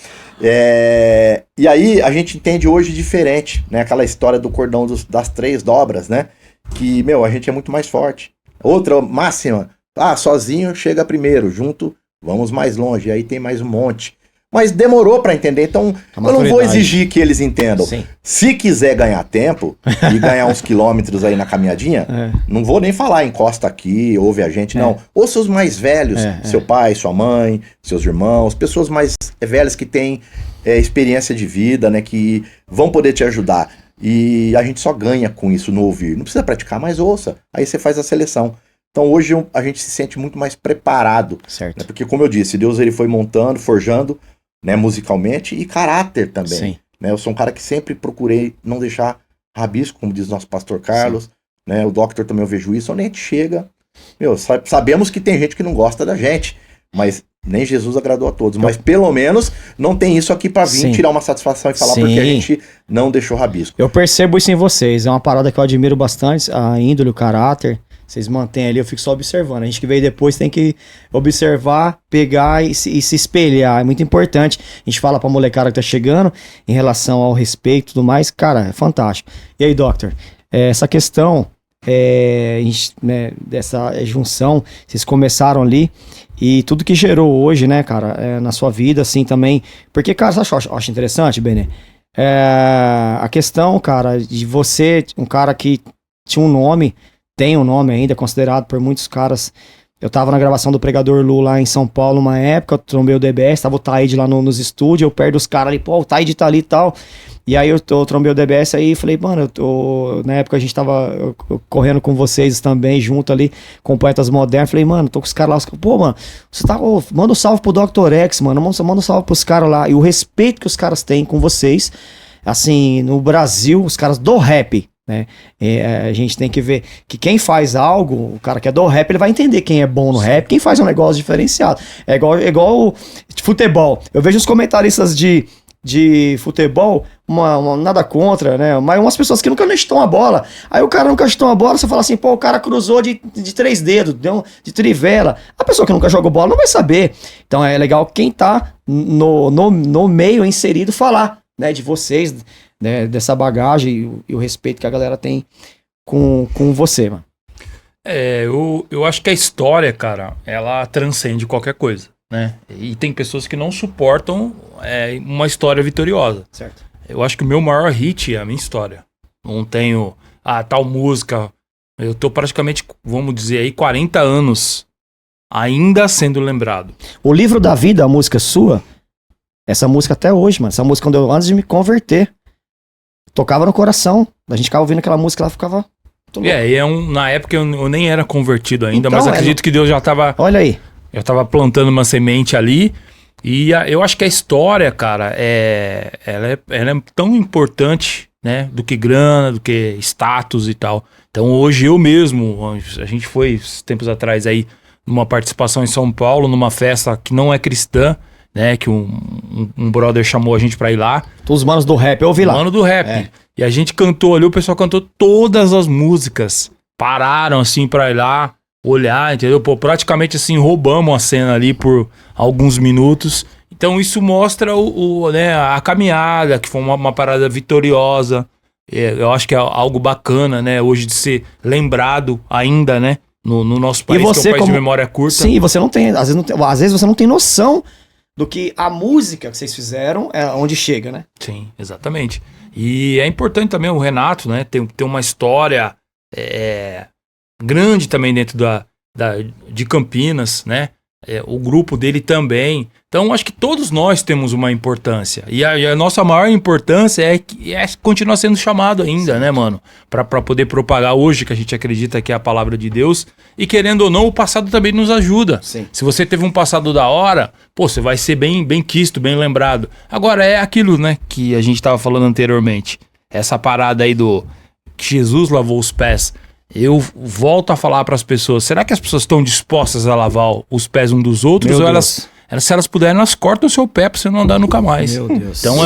E aí a gente entende hoje diferente, né? Aquela história do cordão das 3 dobras, né? que, meu, a gente é muito mais forte. Outra máxima, sozinho chega primeiro, junto vamos mais longe, aí tem mais um monte. Mas demorou pra entender, então eu não vou exigir que eles entendam.
Sim.
Se quiser ganhar tempo e ganhar uns quilômetros aí na caminhadinha, não vou nem falar, encosta aqui, ouve a gente, não. Ouça os mais velhos, seu pai, sua mãe, seus irmãos, pessoas mais velhas que têm experiência de vida, né, que vão poder te ajudar. E a gente só ganha com isso no ouvir. Não precisa praticar, mas ouça. Aí você faz a seleção. Então hoje a gente se sente muito mais preparado.
Certo.
Né? Porque, como eu disse, Deus ele foi montando, forjando, né, musicalmente e caráter também.
Sim.
Né? Eu sou um cara que sempre procurei não deixar rabisco, como diz nosso pastor Carlos. Né? O Doctor também eu vejo isso. Onde a gente chega, sabemos que tem gente que não gosta da gente, mas nem Jesus agradou a todos. Mas pelo menos não tem isso aqui pra vir tirar uma satisfação e falar porque a gente não deixou rabisco.
Eu percebo isso em vocês. É uma parada que eu admiro bastante, a índole, o caráter. Vocês mantêm ali, eu fico só observando. A gente que veio depois tem que observar, pegar e se espelhar. É muito importante. A gente fala pra molecada que tá chegando em relação ao respeito e tudo mais. Cara, é fantástico. E aí, Doctor? Essa questão dessa junção, vocês começaram ali e tudo que gerou hoje, né, cara, na sua vida, assim, também. Porque, cara, você acha interessante, Benê? A questão, cara, de você, um cara que tinha um nome, tem um nome ainda, considerado por muitos caras. Eu tava na gravação do Pregador Lu lá em São Paulo uma época, eu trombei o DBS, tava o Taíde lá nos estúdios, eu perto dos caras ali, pô, o Taíde tá ali e tal. E aí eu trombei o DBS aí e falei, mano, na época a gente tava correndo com vocês também, junto ali, com Poetas Modernos. Falei, mano, tô com os caras lá, pô, mano, você tá, manda um salve pro Dr. X, mano, manda um salve pros caras lá. E o respeito que os caras têm com vocês, assim, no Brasil, os caras do rap, né? A gente tem que ver que quem faz algo, o cara que é do rap, ele vai entender quem é bom no rap, quem faz um negócio diferenciado. É igual de futebol. Eu vejo os comentaristas de futebol, nada contra, né? Mas umas pessoas que nunca nem chutam a bola. Aí o cara nunca chutou a bola, você fala assim, pô, o cara cruzou de 3 dedos, deu de trivela. A pessoa que nunca jogou bola não vai saber. Então é legal quem tá no meio inserido falar, né, de vocês, né, dessa bagagem e o respeito que a galera tem com você, mano.
Eu acho que a história, cara, ela transcende qualquer coisa, né? E tem pessoas que não suportam uma história vitoriosa.
Certo.
Eu acho que o meu maior hit é a minha história. Não tenho tal música. Eu tô praticamente, vamos dizer aí, 40 anos ainda sendo lembrado.
O Livro da Vida, a música sua, essa música até hoje, mano. Essa música, antes de me converter, tocava no coração. A gente ficava ouvindo aquela música, ela ficava...
na época eu nem era convertido ainda,
então,
mas acredito que Deus já tava...
Olha aí.
Eu tava plantando uma semente ali. E eu acho que a história, cara, ela é tão importante, né, do que grana, do que status e tal. Então hoje eu mesmo, a gente foi tempos atrás aí numa participação em São Paulo, numa festa que não é cristã, né, que um brother chamou a gente pra ir lá.
Os manos do rap, eu ouvi lá.
Mano do rap. E a gente cantou ali, o pessoal cantou todas as músicas. Pararam assim pra ir lá olhar, entendeu? Pô, praticamente assim, roubamos a cena ali por alguns minutos. Então isso mostra né, a caminhada, que foi uma parada vitoriosa. Eu acho que é algo bacana, né? Hoje de ser lembrado ainda, né? No nosso país, que é um país de memória curta.
Sim, você não tem, às vezes você não tem noção do que a música que vocês fizeram é onde chega, né?
Sim, exatamente. E é importante também o Renato, né? Ter uma história grande também dentro de Campinas, né? O grupo dele também. Então, acho que todos nós temos uma importância. E a nossa maior importância é continuar sendo chamado ainda, né, mano? Pra poder propagar hoje, que a gente acredita que é a palavra de Deus. E querendo ou não, o passado também nos ajuda.
Sim.
Se você teve um passado da hora, pô, você vai ser bem quisto, bem lembrado. Agora, é aquilo, né, que a gente tava falando anteriormente. Essa parada aí que Jesus lavou os pés. Eu volto a falar para as pessoas, será que as pessoas estão dispostas a lavar os pés um dos outros? Ou se elas puderem, elas cortam o seu pé para você não andar nunca mais.
Meu Deus.
Então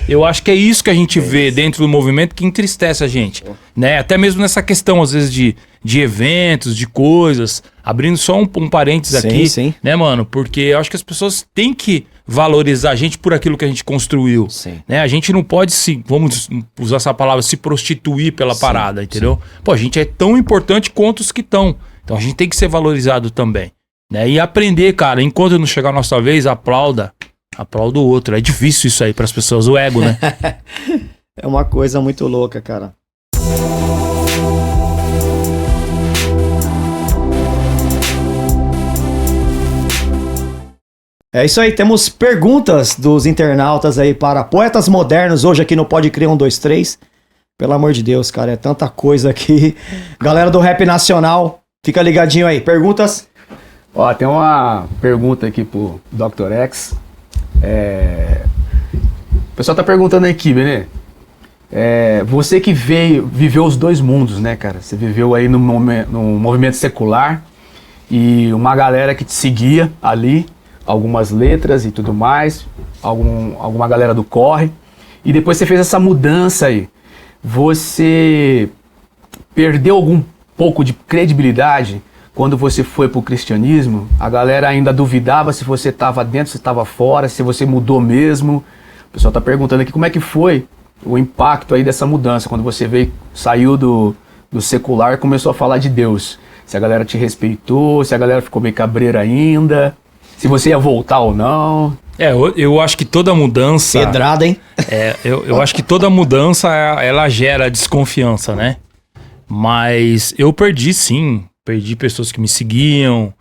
eu acho que é isso que a gente vê dentro do movimento que entristece a gente, né? Até mesmo nessa questão, às vezes, de eventos, de coisas. Abrindo só um parênteses aqui,
Sim.
né, mano? Porque eu acho que as pessoas têm que valorizar a gente por aquilo que a gente construiu.
Sim.
Né? A gente não pode vamos usar essa palavra, se prostituir pela parada, entendeu? Pô, a gente é tão importante quanto os que estão. Então a gente tem que ser valorizado também. Né? E aprender, cara, enquanto não chegar a nossa vez, aplauda o outro. É difícil isso aí pras pessoas, o ego, né?
É uma coisa muito louca, cara. É isso aí, temos perguntas dos internautas aí para Poetas Modernos, hoje aqui no Pode Crer 123. Pelo amor de Deus, cara, é tanta coisa aqui. Galera do Rap Nacional, fica ligadinho aí. Perguntas?
Ó, tem uma pergunta aqui pro Dr. X. O pessoal tá perguntando aqui, Benê. Você que viveu os dois mundos, né, cara? Você viveu aí no movimento secular e uma galera que te seguia ali, algumas letras e tudo mais, alguma galera do corre, e depois você fez essa mudança aí. Você perdeu algum pouco de credibilidade quando você foi pro cristianismo? A galera ainda duvidava se você estava dentro, se estava fora, se você mudou mesmo. O pessoal tá perguntando aqui como é que foi o impacto aí dessa mudança, quando você saiu do secular e começou a falar de Deus. Se a galera te respeitou, se a galera ficou meio cabreira ainda, se você ia voltar ou não.
Eu acho que toda mudança...
Pedrada, hein?
Eu acho que toda mudança, ela gera desconfiança, né? Mas eu perdi, sim. Perdi pessoas que me seguiam,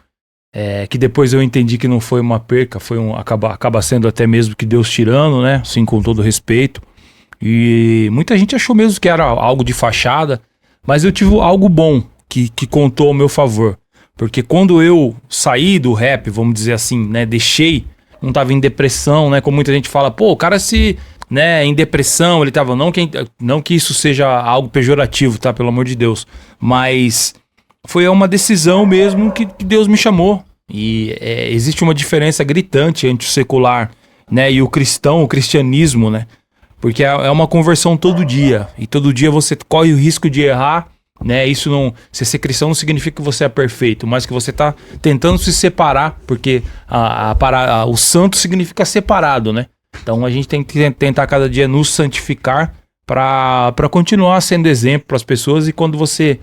que depois eu entendi que não foi uma perca, acaba sendo até mesmo que Deus tirando, né? Assim, com todo respeito. E muita gente achou mesmo que era algo de fachada, mas eu tive algo bom que contou ao meu favor. Porque quando eu saí do rap, vamos dizer assim, né, não tava em depressão, né, como muita gente fala, pô, o cara em depressão, ele tava, não que isso seja algo pejorativo, tá, pelo amor de Deus, mas foi uma decisão mesmo que Deus me chamou. E existe uma diferença gritante entre o secular, né, e o cristianismo, né, porque é uma conversão todo dia, e todo dia você corre o risco de errar, né? Isso não, se ser cristão não significa que você é perfeito, mas que você está tentando se separar, porque o santo significa separado, né? Então a gente tem que tentar cada dia nos santificar para continuar sendo exemplo para as pessoas, e quando você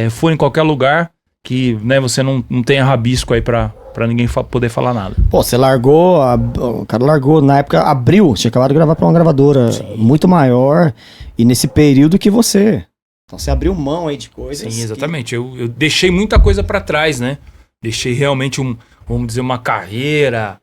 for em qualquer lugar, que, né, você não tenha rabisco aí para ninguém poder falar nada.
Pô, você largou, o cara largou, na época, Abril, tinha acabado de gravar pra uma gravadora muito maior, e nesse período que você... Então você abriu mão aí de coisas.
Sim, exatamente. Eu deixei muita coisa pra trás, né? Deixei realmente vamos dizer, uma carreira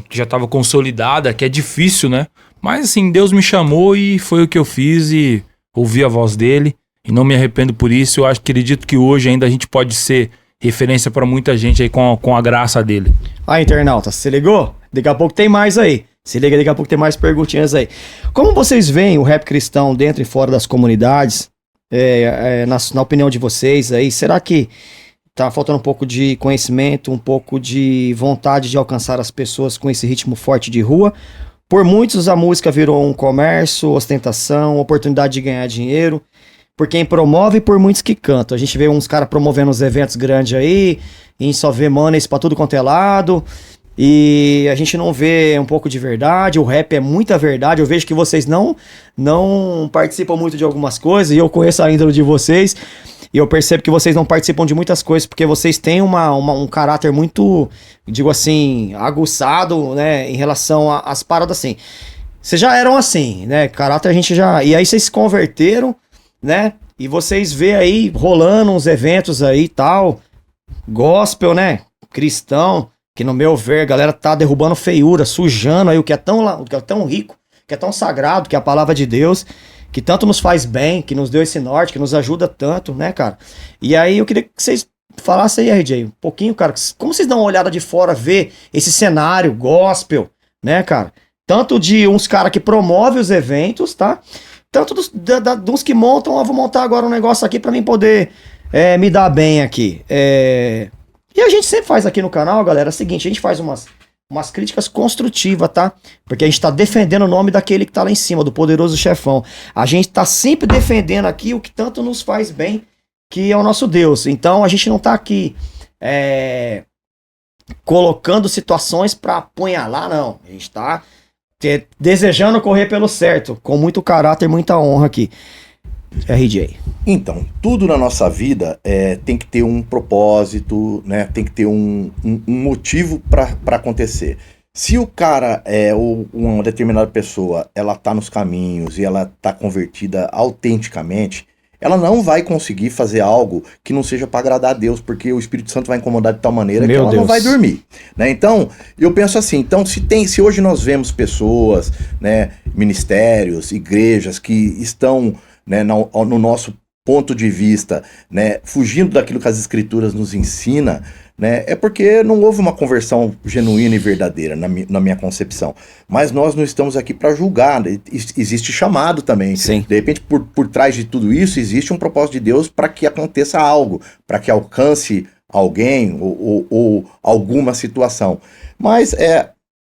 que já estava consolidada, que é difícil, né? Mas assim, Deus me chamou e foi o que eu fiz, e ouvi a voz dele, e não me arrependo por isso. Eu acredito que hoje ainda a gente pode ser referência pra muita gente aí com a graça dele.
Internauta, se ligou? Daqui a pouco tem mais aí. Se liga, daqui a pouco tem mais perguntinhas aí. Como vocês veem o rap cristão dentro e fora das comunidades? Na opinião de vocês aí, será que tá faltando um pouco de conhecimento, um pouco de vontade de alcançar as pessoas com esse ritmo forte de rua? Por muitos a música virou um comércio, ostentação, oportunidade de ganhar dinheiro, por quem promove e por muitos que cantam. A gente vê uns caras promovendo uns eventos grandes aí, e a gente só vê manes pra tudo quanto é lado, e a gente não vê um pouco de verdade. O rap é muita verdade. Eu vejo que vocês não participam muito de algumas coisas, e eu conheço a índole de vocês, e eu percebo que vocês não participam de muitas coisas, porque vocês têm um caráter muito, digo assim, aguçado, né, em relação às paradas assim. Vocês já eram assim, né, caráter a gente já... E aí vocês se converteram, né, e vocês vê aí rolando uns eventos aí e tal, gospel, né, cristão, que no meu ver, a galera tá derrubando feiura, sujando aí o que é tão rico, que é tão sagrado, que é a palavra de Deus, que tanto nos faz bem, que nos deu esse norte, que nos ajuda tanto, né, cara? E aí eu queria que vocês falassem aí, RJ, um pouquinho, cara, como vocês dão uma olhada de fora, ver esse cenário gospel, né, cara? Tanto de uns caras que promovem os eventos, tá? Tanto dos que montam, vou montar agora um negócio aqui pra mim poder me dar bem aqui. E a gente sempre faz aqui no canal, galera, é o seguinte, a gente faz umas críticas construtivas, tá? Porque a gente tá defendendo o nome daquele que tá lá em cima, do poderoso chefão. A gente tá sempre defendendo aqui o que tanto nos faz bem, que é o nosso Deus. Então a gente não tá aqui colocando situações pra apunhalar, não. A gente tá desejando correr pelo certo, com muito caráter e muita honra aqui. RJ.
Então, tudo na nossa vida tem que ter um propósito, né? Tem que ter um motivo para acontecer. Se o cara ou uma determinada pessoa, ela tá nos caminhos e ela tá convertida autenticamente, ela não vai conseguir fazer algo que não seja para agradar a Deus, porque o Espírito Santo vai incomodar de tal maneira que ela não vai dormir, né? Então, eu penso assim, então se hoje nós vemos pessoas, né, ministérios, igrejas que estão, né, no nosso ponto de vista, né, fugindo daquilo que as escrituras nos ensina, né, é porque não houve uma conversão genuína e verdadeira na minha concepção. Mas nós não estamos aqui para julgar, né? Existe chamado também.
Sim.
De repente, por trás de tudo isso, existe um propósito de Deus para que aconteça algo, para que alcance alguém ou alguma situação. Mas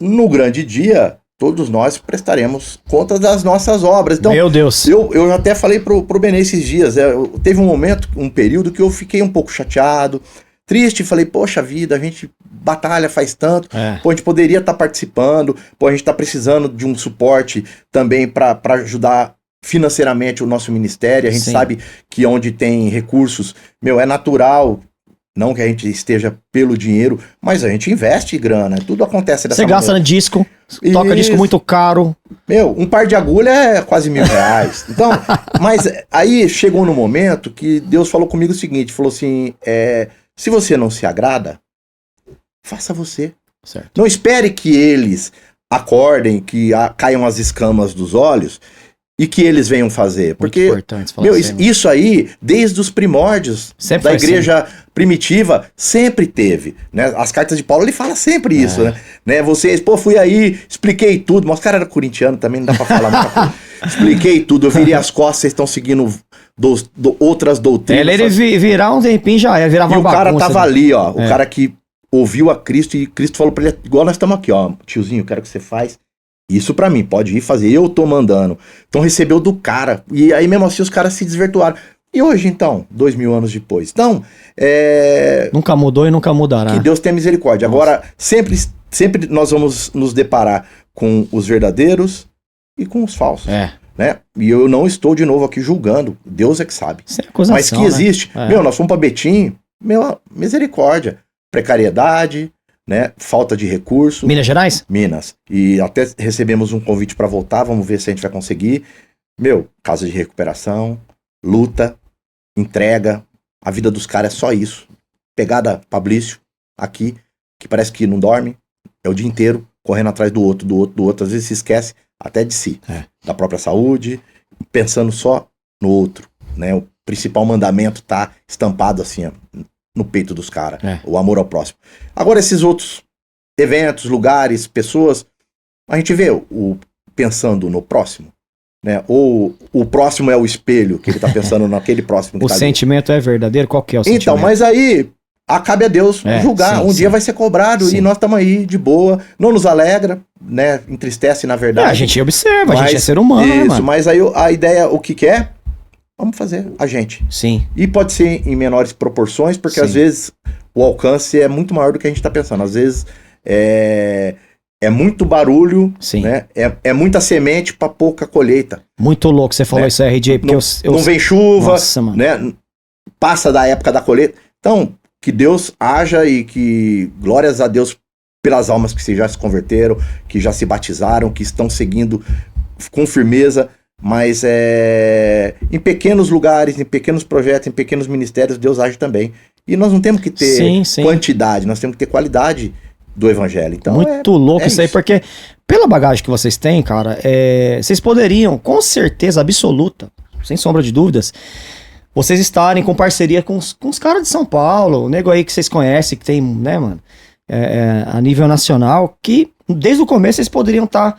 no grande dia, todos nós prestaremos contas das nossas obras. Então,
meu Deus.
Eu até falei pro Benê esses dias, teve um período que eu fiquei um pouco chateado, triste, falei, poxa vida, a gente batalha faz tanto, pô, a gente poderia estar participando, pô, a gente está precisando de um suporte também para ajudar financeiramente o nosso ministério, a gente sabe que onde tem recursos, é natural, não que a gente esteja pelo dinheiro, mas a gente investe grana, tudo acontece dessa maneira.
Você gasta disco, toca disco muito caro.
Um par de agulha é quase R$1.000. Então, mas aí chegou no momento que Deus falou comigo o seguinte, falou assim, se você não se agrada, faça você.
Certo.
Não espere que eles acordem, que caiam as escamas dos olhos e que eles venham fazer. Porque, isso aí, desde os primórdios da igreja primitiva, sempre teve. Né? As cartas de Paulo, ele fala sempre isso. Né? Vocês, fui aí, expliquei tudo. Mas o cara era corintiano também, não dá pra falar muita coisa. Expliquei tudo, eu virei as costas, vocês estão seguindo outras doutrinas.
Ele virar um tempinho já era, virava
uma
bagunça.
E o cara tava ali, ó, o cara que ouviu a Cristo e Cristo falou pra ele, igual nós estamos aqui, ó, tiozinho, quero que você faz isso pra mim, pode ir fazer, eu tô mandando. Então recebeu do cara, e aí mesmo assim os caras se desvirtuaram. E hoje então, 2000 anos depois? Então,
nunca mudou e nunca mudará.
Que Deus tenha misericórdia. Nossa. Agora, sempre nós vamos nos deparar com os verdadeiros e com os falsos. Né? E eu não estou de novo aqui julgando, Deus é que sabe. Mas que existe. Né? Nós fomos pra Betim, misericórdia. Precariedade, né? Falta de recurso.
Minas Gerais?
Minas. E até recebemos um convite para voltar, vamos ver se a gente vai conseguir. Casa de recuperação, luta, entrega. A vida dos caras é só isso. Pegada Fabrício, aqui, que parece que não dorme, é o dia inteiro correndo atrás do outro. Às vezes se esquece até de si, da própria saúde, pensando só no outro, né? O principal mandamento tá estampado assim, ó, no peito dos caras, o amor ao próximo. Agora esses outros eventos, lugares, pessoas, a gente vê pensando no próximo, né? Ou o próximo é o espelho que ele tá pensando naquele próximo. Que
o sentimento é verdadeiro? Qual que é o sentimento?
Então, mas aí cabe a Deus julgar. Dia vai ser cobrado e nós estamos aí de boa. Não nos alegra, né? Entristece, na verdade.
A gente observa, a gente é ser humano,
isso,
né, mano?
Mas aí a ideia, o que é? Vamos fazer a gente.
Sim.
E pode ser em menores proporções, porque às vezes o alcance é muito maior do que a gente está pensando. Às vezes é muito barulho, né? É muita semente para pouca colheita.
Muito louco você falou isso aí, RJ, porque
não vem chuva,
nossa, mano.
Né? Passa da época da colheita. Então, que Deus haja e que glórias a Deus pelas almas que já se converteram, que já se batizaram, que estão seguindo com firmeza. Mas em pequenos lugares, em pequenos projetos, em pequenos ministérios, Deus age também. E nós não temos que ter quantidade, nós temos que ter qualidade do evangelho. Então,
muito louco isso aí, porque pela bagagem que vocês têm, cara, vocês poderiam, com certeza absoluta, sem sombra de dúvidas, vocês estarem com parceria com os caras de São Paulo, o nego aí que vocês conhecem, que tem, né, mano, a nível nacional, que desde o começo vocês poderiam estar,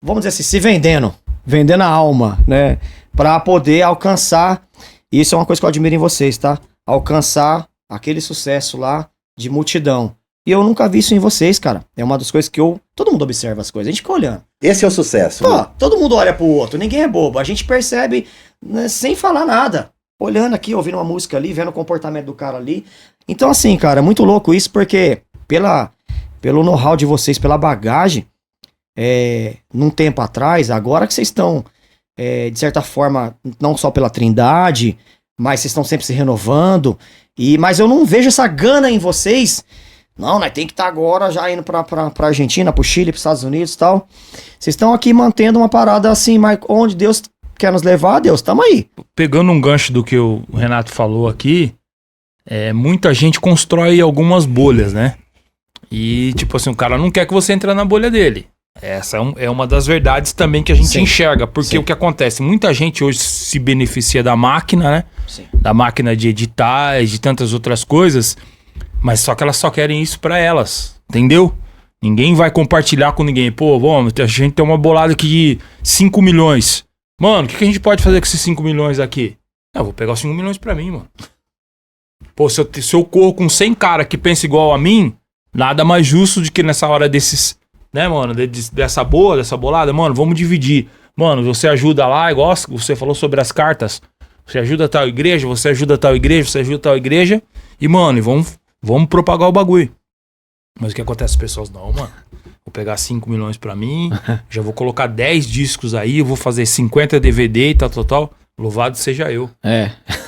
vamos dizer assim, se vendendo a alma, né? Pra poder alcançar, isso é uma coisa que eu admiro em vocês, tá? Alcançar aquele sucesso lá de multidão. E eu nunca vi isso em vocês, cara. É uma das coisas que todo mundo observa as coisas, a gente fica olhando.
Esse é o sucesso.
Pô, todo mundo olha pro outro, ninguém é bobo. A gente percebe, né, sem falar nada. olhando aqui, ouvindo uma música ali, vendo o comportamento do cara ali. Então, assim, cara, é muito louco isso, porque pelo know-how de vocês, pela bagagem, num tempo atrás, agora que vocês estão, de certa forma, não só pela Trindade, mas vocês estão sempre se renovando, mas eu não vejo essa gana em vocês. Não, né? Tem que estar agora já indo pra Argentina, pro Chile, pros Estados Unidos e tal. Vocês estão aqui mantendo uma parada assim, mas onde Deus quer nos levar, Deus, tamo aí.
Pegando um gancho do que o Renato falou aqui, muita gente constrói algumas bolhas, né? E, tipo assim, o cara não quer que você entre na bolha dele. Essa é uma das verdades também que a gente enxerga. Porque o que acontece? Muita gente hoje se beneficia da máquina, né?
Sim.
Da máquina de editar e de tantas outras coisas. Mas só que elas só querem isso pra elas, entendeu? Ninguém vai compartilhar com ninguém. Pô, vamos, a gente tem uma bolada aqui de 5 milhões. Mano, o que a gente pode fazer com esses 5 milhões aqui? Eu vou pegar os 5 milhões pra mim, mano. Pô, se eu corro com 100 cara que pensa igual a mim, nada mais justo do que nessa hora desses, né, mano, dessa bolada, mano, vamos dividir. Mano, você ajuda lá, igual você falou sobre as cartas. Você ajuda tal igreja, você ajuda tal igreja, você ajuda tal igreja. E, mano, vamos propagar o bagulho. Mas o que acontece? As pessoas, não, mano. Vou pegar 5 milhões pra mim, já vou colocar 10 discos aí, eu vou fazer 50 DVD e tal. Louvado seja eu.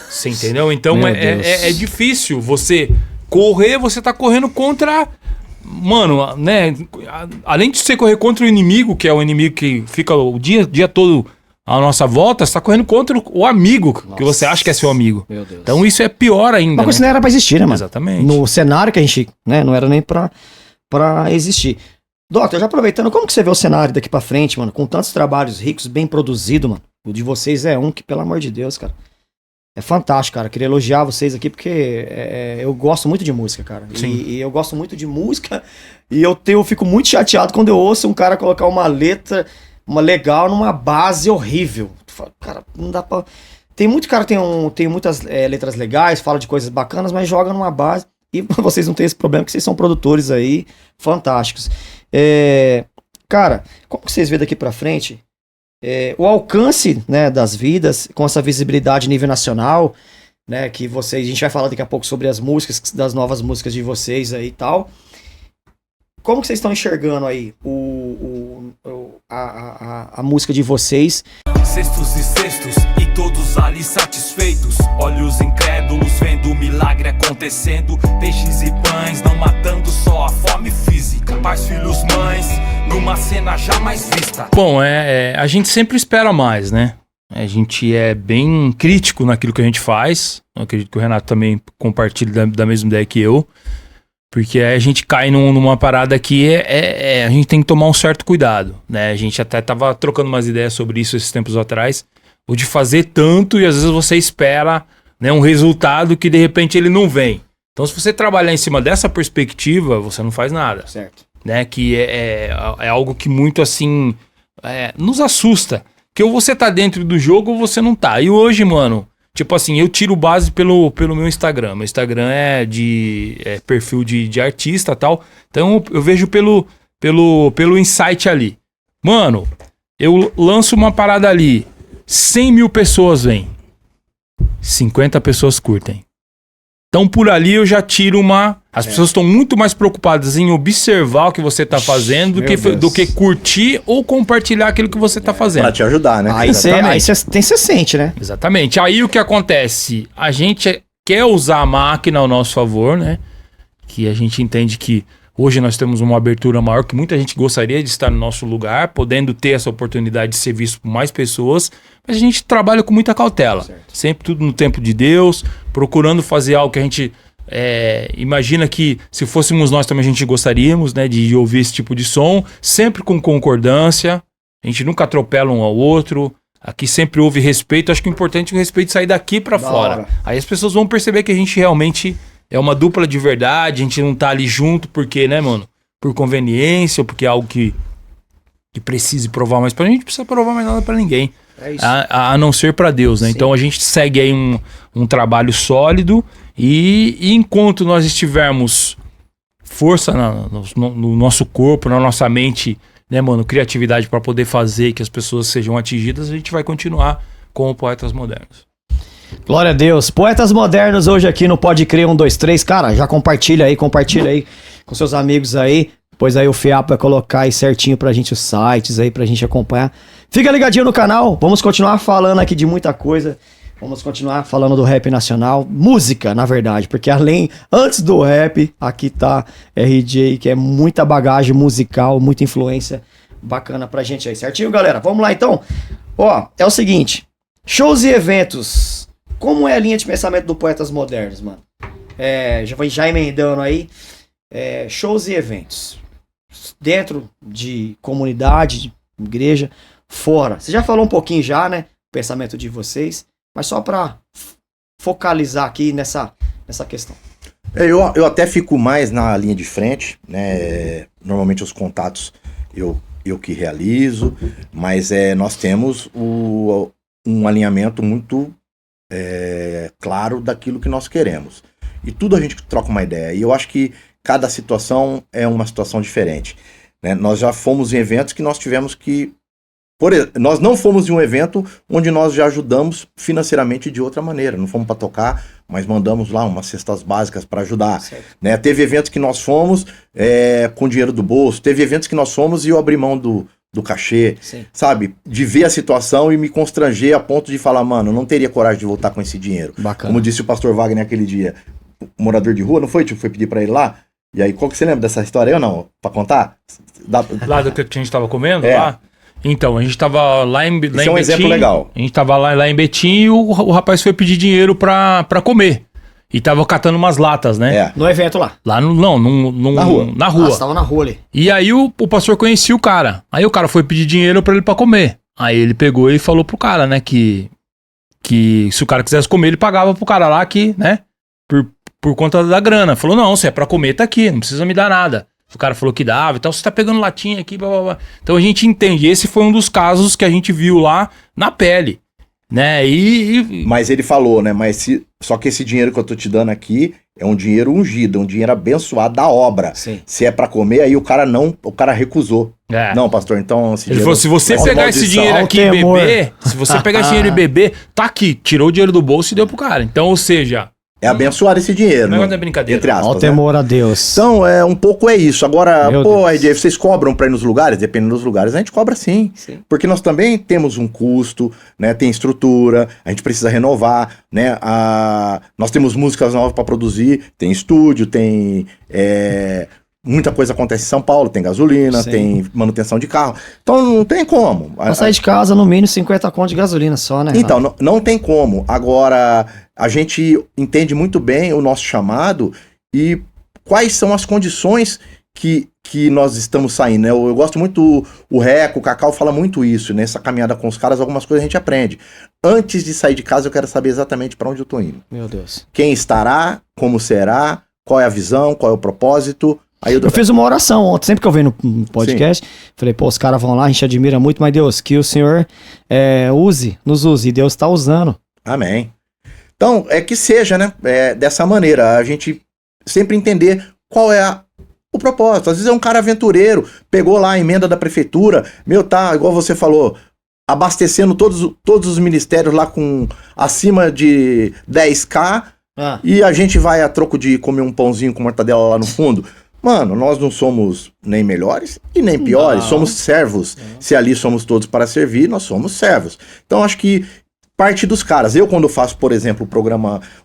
Você entendeu? Então é difícil você correr, você tá correndo contra... Mano, né? Além de você correr contra o inimigo, que é o inimigo que fica o dia todo à nossa volta, você tá correndo contra o amigo, que você acha que é seu amigo.
Meu Deus.
Então isso é pior ainda.
Uma coisa que não era pra existir, né, mano?
Exatamente.
No cenário que a gente, né, não era nem pra existir. Doctor, já aproveitando, como que você vê o cenário daqui pra frente, mano? Com tantos trabalhos ricos, bem produzidos, mano. O de vocês é um que, pelo amor de Deus, cara, é fantástico, cara. Queria elogiar vocês aqui porque eu gosto muito de música, cara. E eu gosto muito de música e eu fico muito chateado quando eu ouço um cara colocar uma letra, uma legal, numa base horrível. Cara, não dá pra... Tem muito cara, tem muitas letras legais, fala de coisas bacanas, mas joga numa base. E vocês não têm esse problema, porque vocês são produtores aí fantásticos. Cara, como que vocês veem daqui pra frente o alcance, né, das vidas, com essa visibilidade a nível nacional, né, que a gente vai falar daqui a pouco sobre as músicas, das novas músicas de vocês aí e tal. Como que vocês estão enxergando aí a música de vocês?
Cestos e cestos, e todos ali satisfeitos. Olhos incrédulos vendo o milagre acontecendo. Peixes e pães não matando só a fome física. Pais, filhos, mães, numa cena jamais vista.
Bom, a gente sempre espera mais, né? A gente é bem crítico naquilo que a gente faz. Eu acredito que o Renato também compartilha da mesma ideia que eu. Porque a gente cai numa parada que a gente tem que tomar um certo cuidado, né? A gente até tava trocando umas ideias sobre isso esses tempos atrás. O de fazer tanto e às vezes você espera, né, um resultado que de repente ele não vem. Então se você trabalhar em cima dessa perspectiva, você não faz nada.
Certo.
Né? Que é algo que muito assim nos assusta. Que ou você tá dentro do jogo ou você não tá. E hoje, mano... Tipo assim, eu tiro base pelo meu Instagram. Meu Instagram é perfil de artista e tal. Então eu vejo pelo insight ali. Mano, eu lanço uma parada ali. 100 mil pessoas vêm. 50 pessoas curtem. Então por ali eu já tiro As pessoas estão muito mais preocupadas em observar o que você tá fazendo do que curtir ou compartilhar aquilo que você tá fazendo.
Pra te ajudar, né?
Aí você sente, né?
Exatamente. Aí o que acontece? A gente quer usar a máquina ao nosso favor, né? Que a gente entende que hoje nós temos uma abertura maior, que muita gente gostaria de estar no nosso lugar, podendo ter essa oportunidade de ser visto por mais pessoas, mas a gente trabalha com muita cautela. Certo. Sempre tudo no tempo de Deus, procurando fazer algo que a gente imagina que se fôssemos nós também a gente gostaríamos, né, de ouvir esse tipo de som, sempre com concordância, a gente nunca atropela um ao outro, aqui sempre houve respeito. Acho que o importante é o respeito sair daqui pra fora. Aí as pessoas vão perceber que a gente realmente é uma dupla de verdade, a gente não tá ali junto porque, né, mano, por conveniência ou porque é algo que precise provar mais pra gente, não precisa provar mais nada pra ninguém. É isso. A não ser pra Deus, né? Sim. Então a gente segue aí um trabalho sólido e enquanto nós estivermos força no nosso corpo, na nossa mente, né, mano, criatividade pra poder fazer que as pessoas sejam atingidas, a gente vai continuar como Poetas Modernos.
Glória a Deus. Poetas Modernos hoje aqui no Pode Crer 123. Cara, já compartilha aí com seus amigos aí. Depois aí o Fiapo vai colocar aí certinho pra gente os sites aí pra gente acompanhar. Fica ligadinho no canal. Vamos continuar falando aqui de muita coisa. Vamos continuar falando do rap nacional. Música, na verdade. Porque antes do rap, aqui tá RJ, que é muita bagagem musical, muita influência bacana pra gente aí. Certinho, galera? Vamos lá então. Ó, é o seguinte. Shows e eventos. Como é a linha de pensamento do Poetas Modernos, mano? Já emendando aí. Shows e eventos. Dentro de comunidade, de igreja, fora. Você já falou um pouquinho já, né? O pensamento de vocês. Mas só pra focalizar aqui nessa questão.
Eu até fico mais na linha de frente, né? Normalmente os contatos eu que realizo, mas nós temos um alinhamento muito claro daquilo que nós queremos. E tudo a gente troca uma ideia. E eu acho que cada situação é uma situação diferente, né? Nós já fomos em eventos que nós tivemos que... nós não fomos em um evento onde nós já ajudamos financeiramente de outra maneira. Não fomos para tocar, mas mandamos lá umas cestas básicas para ajudar, né? Teve eventos que nós fomos com dinheiro do bolso. Teve eventos que nós fomos e eu abri mão do cachê, sabe? De ver a situação e me constranger a ponto de falar, mano, eu não teria coragem de voltar com esse dinheiro.
Bacana.
Como disse o pastor Wagner aquele dia, morador de rua, não foi? Tipo, foi pedir para ele lá. E aí, qual que você lembra dessa história aí ou não? Pra contar?
Lá do que a gente tava comendo? Lá? Então, a gente tava lá em Betim.
Esse é um exemplo legal.
A gente tava lá em Betim e o rapaz foi pedir dinheiro pra comer. E tava catando umas latas, né?
No evento lá?
Lá na rua. Na rua.
Você tava na rua ali.
E aí o pastor conhecia o cara. Aí o cara foi pedir dinheiro pra ele pra comer. Aí ele pegou e falou pro cara, né, que se o cara quisesse comer, ele pagava pro cara lá que, né, por conta da grana. Falou, não, se é pra comer, tá aqui, não precisa me dar nada. O cara falou que dava e tal, você tá pegando latinha aqui, blá, blá, blá. Então a gente entende, esse foi um dos casos que a gente viu lá na pele, né,
Mas ele falou, né, só que esse dinheiro que eu tô te dando aqui é um dinheiro ungido, um dinheiro abençoado da obra.
Sim.
Se é pra comer, aí o cara recusou. Não, pastor, então...
Ele falou, se você pegar esse dinheiro aqui e beber, se você pegar esse dinheiro e beber, tá aqui, tirou o dinheiro do bolso e deu pro cara. Então, ou seja...
É abençoar esse dinheiro.
Não é brincadeira.
Entre aspas.
Ao temor a Deus.
Então, um pouco é isso. Agora,
Meu
pô,
Deus.
RJ, vocês cobram pra ir nos lugares? Dependendo dos lugares, a gente cobra sim. Porque nós também temos um custo, né? Tem estrutura, a gente precisa renovar, né? Nós temos músicas novas pra produzir, tem estúdio, tem... muita coisa acontece em São Paulo, tem gasolina, tem manutenção de carro. Então não tem como.
Pra sair de casa, no mínimo 50 conto de gasolina só, né?
Então, não tem como. Agora, a gente entende muito bem o nosso chamado e quais são as condições que nós estamos saindo, né? Eu gosto muito, o Reco, o Cacau fala muito isso, nessa caminhada com os caras, algumas coisas a gente aprende. Antes de sair de casa, eu quero saber exatamente para onde eu tô indo.
Meu Deus.
Quem estará, como será, qual é a visão, qual é o propósito. Aí
eu fiz uma oração ontem, sempre que eu venho no podcast, falei, pô, os caras vão lá, a gente admira muito, mas Deus, que o Senhor nos use, e Deus tá usando.
Amém. Então, que seja, né, dessa maneira, a gente sempre entender qual é o propósito. Às vezes é um cara aventureiro, pegou lá a emenda da prefeitura, tá, igual você falou, abastecendo todos os ministérios lá com acima de 10k, e a gente vai a troco de comer um pãozinho com mortadela lá no fundo. Mano, nós não somos nem melhores e nem piores, somos servos. Se ali somos todos para servir, nós somos servos. Então acho que parte dos caras, eu quando faço, por exemplo,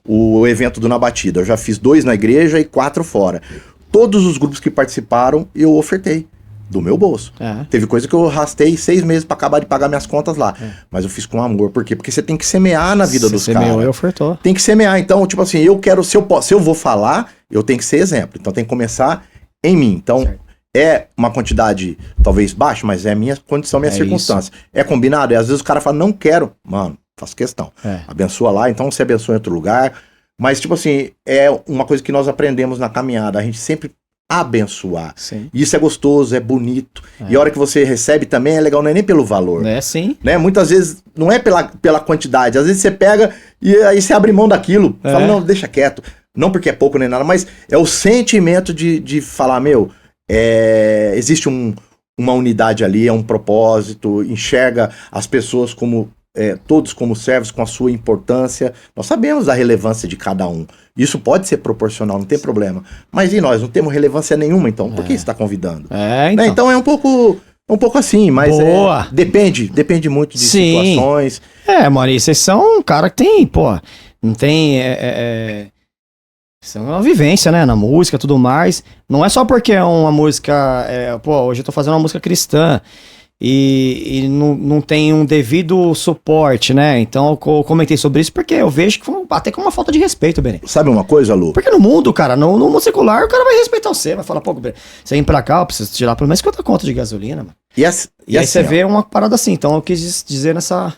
o evento do Na Batida, eu já fiz 2 na igreja e 4 fora. Todos os grupos que participaram, eu ofertei do meu bolso. Teve coisa que eu rastei 6 meses para acabar de pagar minhas contas lá. Mas eu fiz com amor. Por quê? Porque você tem que semear na vida dos caras.
Eu ofertou.
Tem que semear. Então, tipo assim, eu quero, se eu vou falar, eu tenho que ser exemplo. Então tem que começar em mim. Então, é uma quantidade talvez baixa, mas é a minha condição, minha circunstância. Isso. É combinado? E às vezes o cara fala, não quero. Mano, faço questão. Abençoa lá, então você abençoa em outro lugar. Mas, tipo assim, é uma coisa que nós aprendemos na caminhada. A gente sempre abençoar.
Sim.
Isso é gostoso, é bonito. E a hora que você recebe também é legal, não é nem pelo valor.
Sim.
Né? Muitas vezes não é pela quantidade. Às vezes você pega e aí você abre mão daquilo. Fala, não, deixa quieto. Não porque é pouco nem nada, mas é o sentimento de falar, existe uma unidade ali, é um propósito, enxerga as pessoas como todos como servos, com a sua importância. Nós sabemos da relevância de cada um. Isso pode ser proporcional, não tem problema. Mas e nós? Não temos relevância nenhuma, então. Por que você está convidando?
Então.
Né? Então é um pouco assim, mas
Boa.
Depende muito de situações.
Mano, e vocês são um cara que tem, pô, não tem... Isso é uma vivência, né, na música e tudo mais. Não é só porque é uma música... hoje eu tô fazendo uma música cristã e não tem um devido suporte, né? Então eu comentei sobre isso porque eu vejo que foi até com uma falta de respeito, Benê.
Sabe uma coisa, Lu?
Porque no mundo, cara, no mundo secular, o cara vai respeitar você, vai falar, pô, você vem pra cá, eu preciso tirar pelo menos 50 contas de gasolina, mano. E aí
assim,
você vê uma parada assim, então eu quis dizer nessa...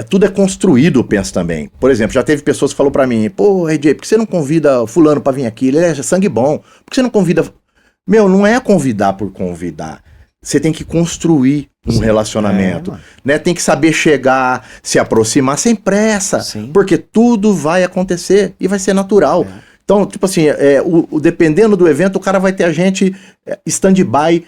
Tudo é construído, eu penso também. Por exemplo, já teve pessoas que falaram pra mim, pô, RJ, por que você não convida fulano pra vir aqui? Ele é sangue bom. Por que você não convida... Meu, não é convidar por convidar. Você tem que construir um relacionamento, né? Tem que saber chegar, se aproximar sem pressa. Sim. Porque tudo vai acontecer e vai ser natural. Então, tipo assim, dependendo do evento, o cara vai ter a gente stand-by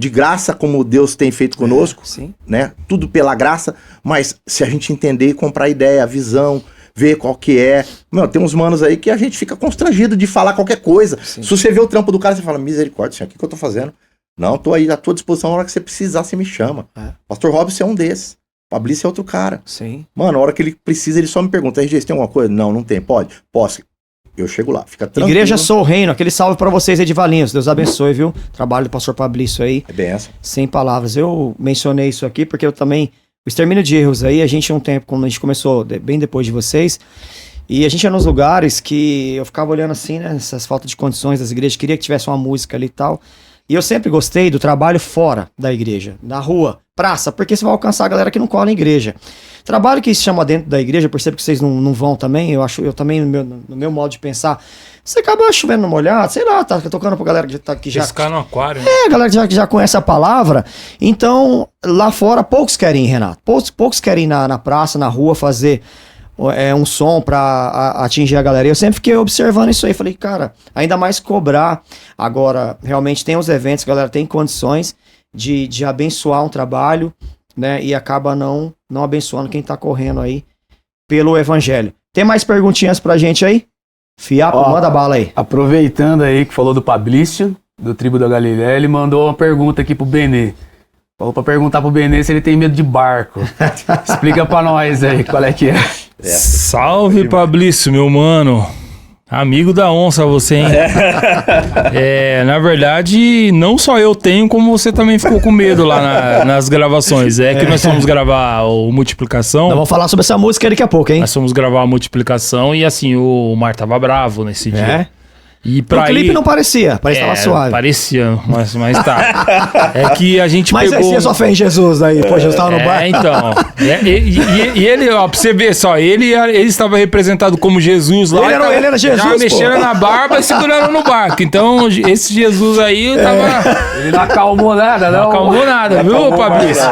de graça, como Deus tem feito conosco, né? Tudo pela graça, mas se a gente entender e comprar a ideia, a visão, ver qual que é... Meu, tem uns manos aí que a gente fica constrangido de falar qualquer coisa. Sim. Se você vê o trampo do cara, você fala, misericórdia, senhor, o que eu tô fazendo? Não, tô aí à tua disposição, na hora que você precisar, você me chama. Pastor Robson é um desses. Fabrício é outro cara. Sim. Mano, na hora que ele precisa, ele só me pergunta, RG, você tem alguma coisa? Não tem. Pode? Posso. Eu chego lá, fica tranquilo. Igreja
Sou Reino, aquele salve pra vocês aí de Valinhos. Deus abençoe, viu? Trabalho do pastor Fabrício aí.
É benção.
Sem palavras. Eu mencionei isso aqui porque eu também... O extermínio de erros aí, a gente um tempo, quando a gente começou bem depois de vocês, e a gente ia nos lugares que eu ficava olhando assim, né? Essas faltas de condições das igrejas, queria que tivesse uma música ali e tal. E eu sempre gostei do trabalho fora da igreja, na rua, praça, porque você vai alcançar a galera que não cola em igreja. Trabalho que se chama dentro da igreja, eu percebo que vocês não vão também, eu também, no meu modo de pensar, você acaba chovendo no molhado, sei lá, tá tocando pra galera que já...
Pescar no aquário.
A galera que já conhece a palavra. Então, lá fora, poucos querem ir, Renato. Poucos querem ir na praça, na rua, fazer... um som pra atingir a galera. Eu sempre fiquei observando isso aí. Falei, cara, ainda mais cobrar. Agora, realmente tem os eventos, a galera tem condições de abençoar um trabalho, né? E acaba não abençoando quem tá correndo aí pelo evangelho. Tem mais perguntinhas pra gente aí? Fiapo, manda bala aí.
Aproveitando aí que falou do Fabrício, do Tribo da Galileia, ele mandou uma pergunta aqui pro Benê. Falou pra perguntar pro Benê se ele tem medo de barco. Explica pra nós aí qual é que é.
Salve, Fabrício, meu mano. Amigo da onça você, hein? Na verdade, não só eu tenho, como você também ficou com medo lá nas gravações. Que nós fomos gravar o Multiplicação.
Nós vamos falar sobre essa música daqui a pouco, hein?
Nós fomos gravar a Multiplicação e assim, o Mar tava bravo nesse dia. E pra
o clipe não parecia tava suave.
Parecia, mas tá. É que a gente
mas
pegou...
Mas aí você só fez Jesus aí, pô, Jesus tava no bar.
Então. E ele, ó, pra você ver só, ele estava representado como Jesus lá.
Ele era Jesus,
já mexendo na barba e segurando no barco. Então, esse Jesus aí tava...
Ele não acalmou nada, não.
Não acalmou nada, viu, Fabrício?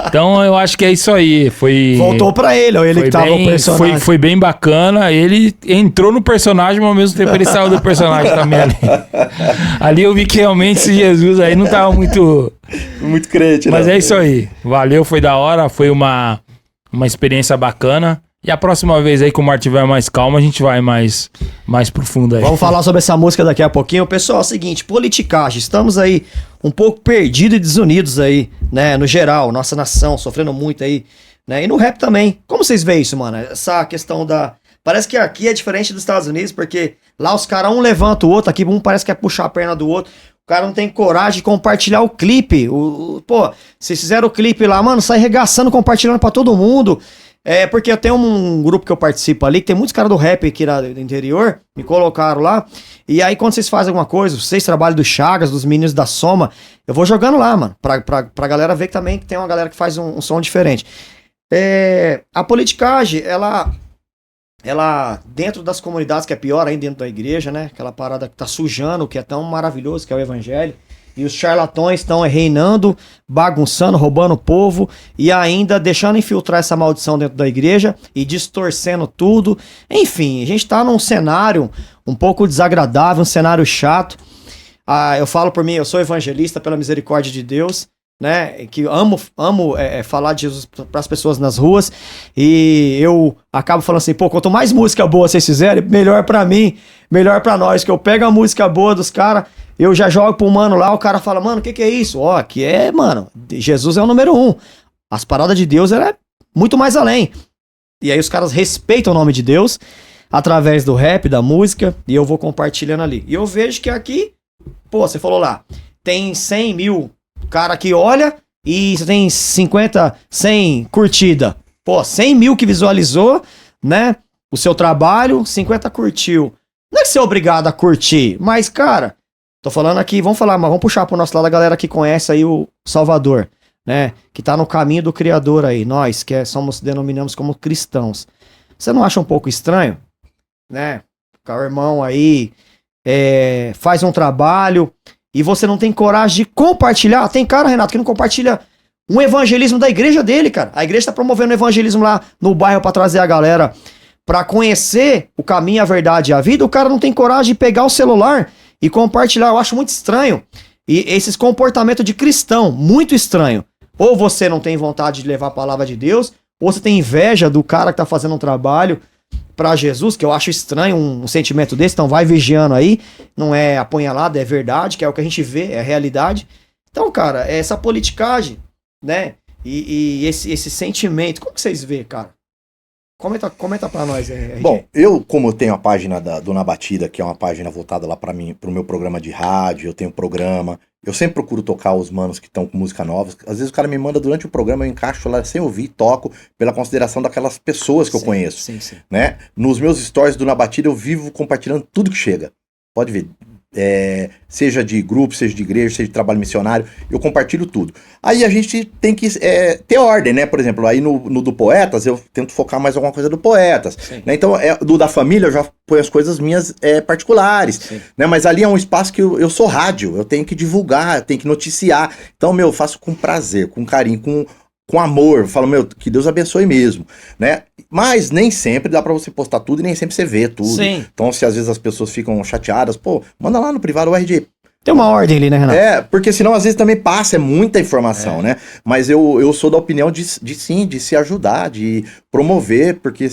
Então, eu acho que é isso aí.
Voltou pra ele, ó, ele que tava o personagem.
Foi bem bacana. Ele entrou no personagem, mas ao mesmo tempo ele saiu do personagem também ali. Ali eu vi que realmente esse Jesus aí não tava muito
crente,
mas é isso aí. Valeu, foi da hora, foi uma experiência bacana. E a próxima vez aí que o mar tiver mais calmo, a gente vai mais profundo aí.
Vamos falar sobre essa música daqui a pouquinho. Pessoal, é o seguinte, politicagem. Estamos aí um pouco perdidos e desunidos aí, né? No geral, nossa nação sofrendo muito aí, né? E no rap também. Como vocês veem isso, mano? Essa questão da... Parece que aqui é diferente dos Estados Unidos, porque lá os caras um levanta o outro, aqui um parece que é puxar a perna do outro. O cara não tem coragem de compartilhar o clipe. Pô, vocês fizeram o clipe lá, mano, sai regaçando, compartilhando pra todo mundo. Porque eu tenho um grupo que eu participo ali, que tem muitos caras do rap aqui do interior, me colocaram lá. E aí quando vocês fazem alguma coisa, vocês trabalham do Chagas, dos meninos da Soma, eu vou jogando lá, mano, pra galera ver que também tem uma galera que faz um som diferente. A politicagem, ela dentro das comunidades, que é pior ainda dentro da igreja, né? Aquela parada que tá sujando, o que é tão maravilhoso, que é o evangelho. E os charlatões estão reinando, bagunçando, roubando o povo e ainda deixando infiltrar essa maldição dentro da igreja e distorcendo tudo. Enfim, a gente tá num cenário um pouco desagradável, um cenário chato. Eu falo por mim, eu sou evangelista pela misericórdia de Deus. né? Que amo falar de Jesus para as pessoas nas ruas. E eu acabo falando assim, pô, quanto mais música boa vocês fizerem, melhor para mim, melhor para nós. Que eu pego a música boa dos caras, eu já jogo pro mano lá, o cara fala, mano, o que é isso? Ó, que é, mano, Jesus é o número 1. As paradas de Deus, ela é muito mais além. E aí os caras respeitam o nome de Deus através do rap, da música, e eu vou compartilhando ali. E eu vejo que aqui, pô, você falou lá, tem 100 mil cara que olha e você tem 50, 100 curtida. Pô, 100 mil que visualizou, né, o seu trabalho, 50 curtiu. Não é que você é obrigado a curtir, mas, cara, tô falando aqui, vamos falar, mas vamos puxar pro nosso lado a galera que conhece aí o Salvador, né, que tá no caminho do Criador aí, nós que denominamos como cristãos. Você não acha um pouco estranho, né, o irmão aí faz um trabalho e você não tem coragem de compartilhar? Tem cara, Renato, que não compartilha um evangelismo da igreja dele, cara. A igreja tá promovendo um evangelismo lá no bairro pra trazer a galera pra conhecer o caminho, a verdade e a vida. O cara não tem coragem de pegar o celular e compartilhar. Eu acho muito estranho. E esses comportamentos de cristão, muito estranho. Ou você não tem vontade de levar a palavra de Deus, ou você tem inveja do cara que tá fazendo um trabalho pra Jesus, que eu acho estranho um sentimento desse. Então vai vigiando aí, não é apunhalado, é verdade, que é o que a gente vê, é a realidade. Então, cara, essa politicagem, né, e esse sentimento, como que vocês vê, cara? Comenta pra nós, RG.
Bom, como eu tenho a página do Na Batida, que é uma página voltada lá pra mim, pro meu programa de rádio, eu tenho programa, eu sempre procuro tocar os manos que estão com música nova. Às vezes o cara me manda durante o programa, eu encaixo lá sem ouvir, toco, pela consideração daquelas pessoas que eu conheço.
Sim.
Né? Nos meus stories do Na Batida, eu vivo compartilhando tudo que chega. Pode ver. Seja de grupo, seja de igreja, seja de trabalho missionário, eu compartilho tudo. Aí a gente tem que ter ordem, né? Por exemplo, aí no do Poetas, eu tento focar mais alguma coisa do Poetas. Né? Então, do da família, eu já ponho as coisas minhas particulares. Né? Mas ali é um espaço que eu sou rádio, eu tenho que divulgar, eu tenho que noticiar. Então, eu faço com prazer, com carinho, com amor. Eu falo, que Deus abençoe mesmo, né? Mas nem sempre dá pra você postar tudo e nem sempre você vê tudo.
Sim.
Então, se às vezes as pessoas ficam chateadas, pô, manda lá no privado, o RG.
Tem uma ordem ali, né, Renato?
Porque senão às vezes também passa, é muita informação, né? Mas eu sou da opinião de se ajudar, de promover, porque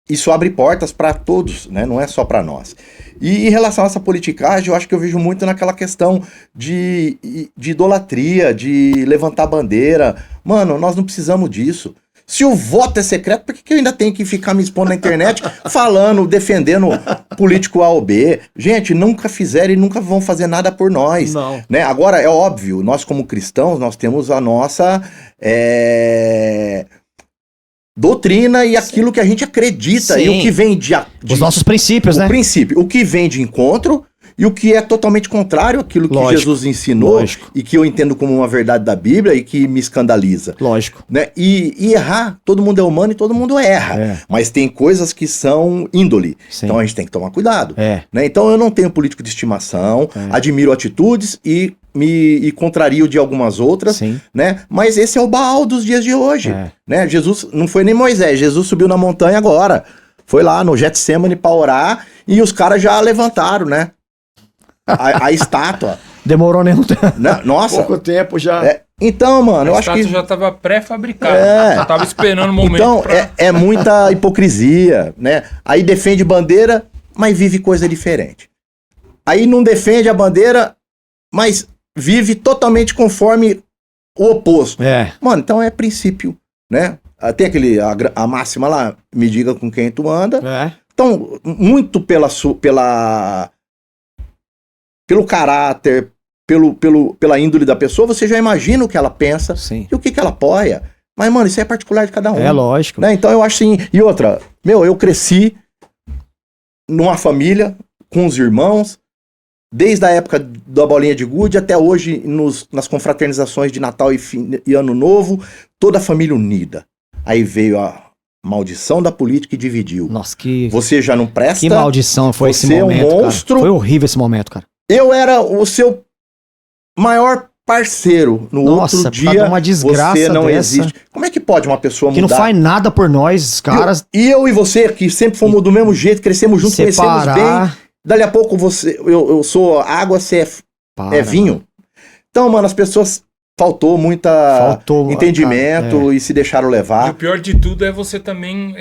isso abre portas para todos, né? Não é só para nós. E em relação a essa politicagem, eu acho que eu vejo muito naquela questão de idolatria, de levantar bandeira. Mano, nós não precisamos disso. Se o voto é secreto, por que eu ainda tenho que ficar me expondo na internet falando, defendendo político A ou B? Gente, nunca fizeram e nunca vão fazer nada por nós.
Não.
Né? Agora, é óbvio, nós como cristãos, nós temos a nossa doutrina e aquilo que a gente acredita.
Sim.
E o que vem
os nossos princípios, né?
O princípio. O que vem de encontro e o que é totalmente contrário àquilo que Jesus ensinou e que eu entendo como uma verdade da Bíblia e que me escandaliza.
Lógico.
Né? E errar, todo mundo é humano e todo mundo erra. Mas tem coisas que são índole.
Sim.
Então a gente tem que tomar cuidado.
Né?
Então eu não tenho político de estimação, admiro atitudes e me contrario de algumas outras, né? Mas esse é o Baal dos dias de hoje. Né? Jesus, não foi nem Moisés, Jesus subiu na montanha agora. Foi lá no Getsemane pra orar e os caras já levantaram, né? A estátua.
Demorou nenhum tempo.
Nossa.
Pouco tempo já.
Então, mano, eu acho que...
A estátua já tava pré-fabricada. Eu tava esperando o momento.
Então, é muita hipocrisia, né? Aí defende bandeira, mas vive coisa diferente. Aí não defende a bandeira, mas vive totalmente conforme o oposto. Mano, então é princípio, né? Tem a máxima lá, me diga com quem tu anda. Então, muito pelo caráter, pela índole da pessoa, você já imagina o que ela pensa e o que ela apoia. Mas, mano, isso é particular de cada um.
É lógico.
Né? Então eu acho assim. E outra, eu cresci numa família, com os irmãos, desde a época da bolinha de gude até hoje, nas confraternizações de Natal e Ano Novo, toda a família unida. Aí veio a maldição da política e dividiu.
Nossa,
você já não presta.
Que maldição foi esse momento,
você é um monstro.
Cara. Foi horrível esse momento, cara.
Eu era o seu maior parceiro. Outro dia,
uma desgraça
você não
dessa.
existe. Como é que pode uma pessoa mudar?
Que não faz nada por nós, caras.
Eu e você, que sempre fomos do mesmo jeito, crescemos juntos, conhecemos bem. Dali a pouco eu sou água, você é vinho. Então, mano, as pessoas faltou entendimento
cara,
e se deixaram
E
levar.
o pior de tudo é você também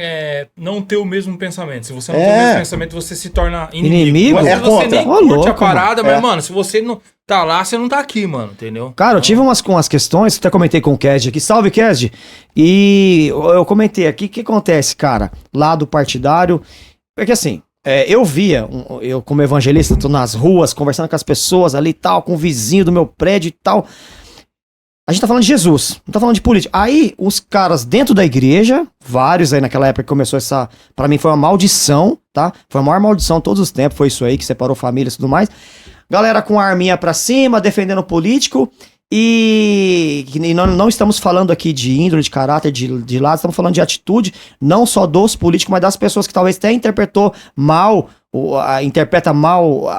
não ter o mesmo pensamento. Se você não tem o mesmo pensamento, você se torna inimigo. Às
É
vezes você nem
Ô,
curte
louco,
a parada,
mano.
mas, mano, se você não tá lá, você não tá aqui, mano, entendeu?
Cara, eu tive umas questões, até comentei com o Kesd aqui, salve Kesd, e eu comentei aqui, o que acontece, cara, lado partidário, porque assim, eu via, eu como evangelista, tô nas ruas, conversando com as pessoas ali e tal, com o vizinho do meu prédio e tal, a gente tá falando de Jesus, não tá falando de política. Aí, os caras dentro da igreja, vários aí naquela época que começou pra mim foi uma maldição, tá? Foi a maior maldição de todos os tempos, foi isso aí, que separou famílias e tudo mais. Galera com a arminha pra cima, defendendo o político, e não estamos falando aqui de índole, de caráter, de lado, estamos falando de atitude, não só dos políticos, mas das pessoas que talvez até interpreta mal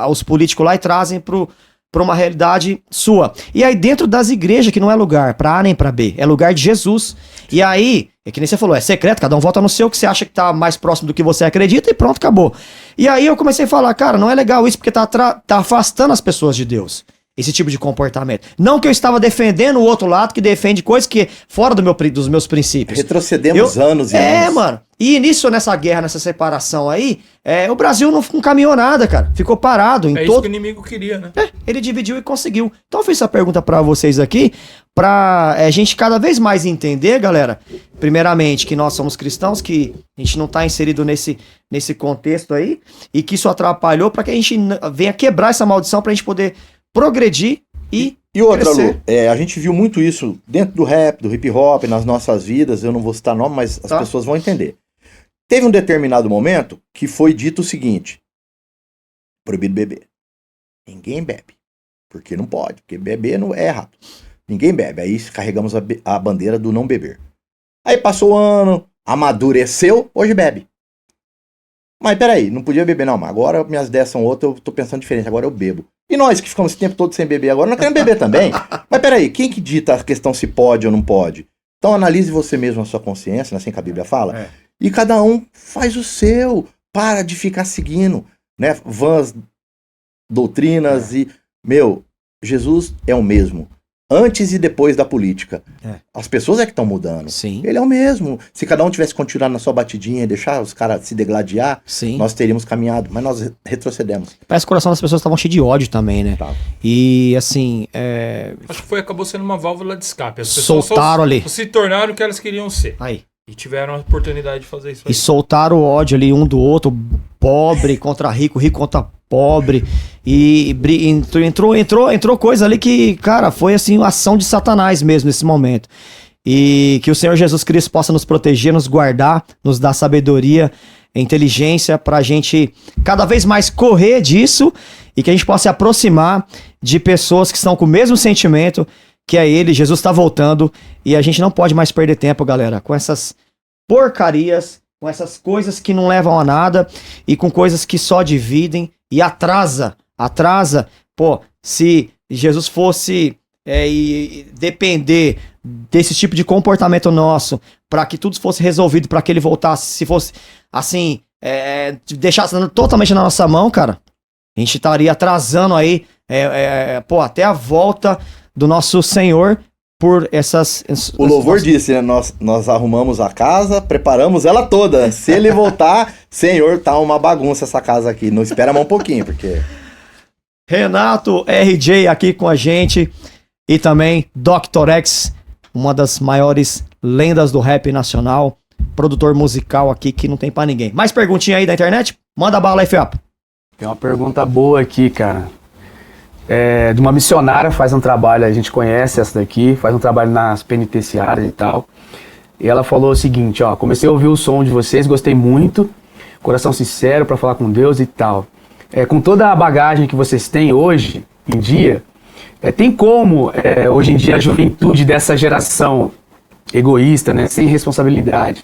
os políticos lá e trazem pra uma realidade sua. E aí dentro das igrejas, que não é lugar pra A nem pra B, é lugar de Jesus. E aí, é que nem você falou, é secreto, cada um vota no seu, que você acha que tá mais próximo do que você acredita e pronto, acabou. E aí eu comecei a falar, cara, não é legal isso, porque tá afastando as pessoas de Deus. Esse tipo de comportamento. Não que eu estava defendendo o outro lado, que defende coisas que fora dos meus princípios.
Retrocedemos anos e anos.
Mano. E nessa guerra, nessa separação aí, o Brasil não caminhou nada, cara. Ficou parado.
Isso que o inimigo queria, né?
Ele dividiu e conseguiu. Então eu fiz essa pergunta pra vocês aqui, pra gente cada vez mais entender, galera, primeiramente, que nós somos cristãos, que a gente não tá inserido nesse contexto aí, e que isso atrapalhou pra que a gente venha quebrar essa maldição pra gente poder progredir e
outra,
crescer.
Lu, a gente viu muito isso dentro do rap, do hip hop, nas nossas vidas, eu não vou citar nome, mas as pessoas vão entender. Teve um determinado momento que foi dito o seguinte: proibido beber. Ninguém bebe, porque não pode, porque beber não é errado. Ninguém bebe, aí carregamos a bandeira do não beber. Aí passou o ano, amadureceu, hoje bebe. Mas peraí, não podia beber não, mas agora minhas ideias são outras, eu tô pensando diferente, agora eu bebo. E nós que ficamos esse tempo todo sem beber agora, nós queremos beber também. Mas peraí, quem que dita a questão se pode ou não pode? Então analise você mesmo a sua consciência, assim que a Bíblia fala, e cada um faz o seu, para de ficar seguindo, né, vãs doutrinas e, Jesus é o mesmo. Antes e depois da política. As pessoas é que estão mudando.
Sim.
Ele é o mesmo. Se cada um tivesse continuado na sua batidinha e deixar os caras se degladiar,
Sim.
nós teríamos caminhado, mas nós retrocedemos.
Parece que o coração das pessoas estavam cheio de ódio também, né?
Tá.
E assim,
Acho que acabou sendo uma válvula de escape. As pessoas
soltaram ali.
se tornaram o que elas queriam ser.
Aí.
E tiveram a oportunidade de fazer isso aí.
E soltaram o ódio ali um do outro, pobre contra rico, rico contra pobre. E entrou coisa ali que, cara, foi assim uma ação de Satanás mesmo nesse momento. E que o Senhor Jesus Cristo possa nos proteger, nos guardar, nos dar sabedoria, inteligência pra gente cada vez mais correr disso e que a gente possa se aproximar de pessoas que estão com o mesmo sentimento que é ele. Jesus tá voltando e a gente não pode mais perder tempo, galera, com essas porcarias, com essas coisas que não levam a nada e com coisas que só dividem e atrasa. Pô, se Jesus fosse e depender desse tipo de comportamento nosso para que tudo fosse resolvido, para que ele voltasse, se fosse assim, deixasse totalmente na nossa mão, cara, a gente estaria atrasando aí até a volta do nosso Senhor por essas...
O louvor disse, né? Nós arrumamos a casa, preparamos ela toda. Se ele voltar, Senhor, tá uma bagunça essa casa aqui. Não espera mais um pouquinho, porque...
Renato RJ aqui com a gente e também Dr. X, uma das maiores lendas do rap nacional, produtor musical aqui que não tem pra ninguém. Mais perguntinha aí da internet? Manda bala aí, Fiapo.
Tem uma pergunta boa aqui, cara. De uma missionária, faz um trabalho, a gente conhece essa daqui, faz um trabalho nas penitenciárias e tal. E ela falou o seguinte, comecei a ouvir o som de vocês, gostei muito, coração sincero pra falar com Deus e tal. Com toda a bagagem que vocês têm hoje em dia, tem como, hoje em dia, a juventude dessa geração egoísta, né, sem responsabilidade,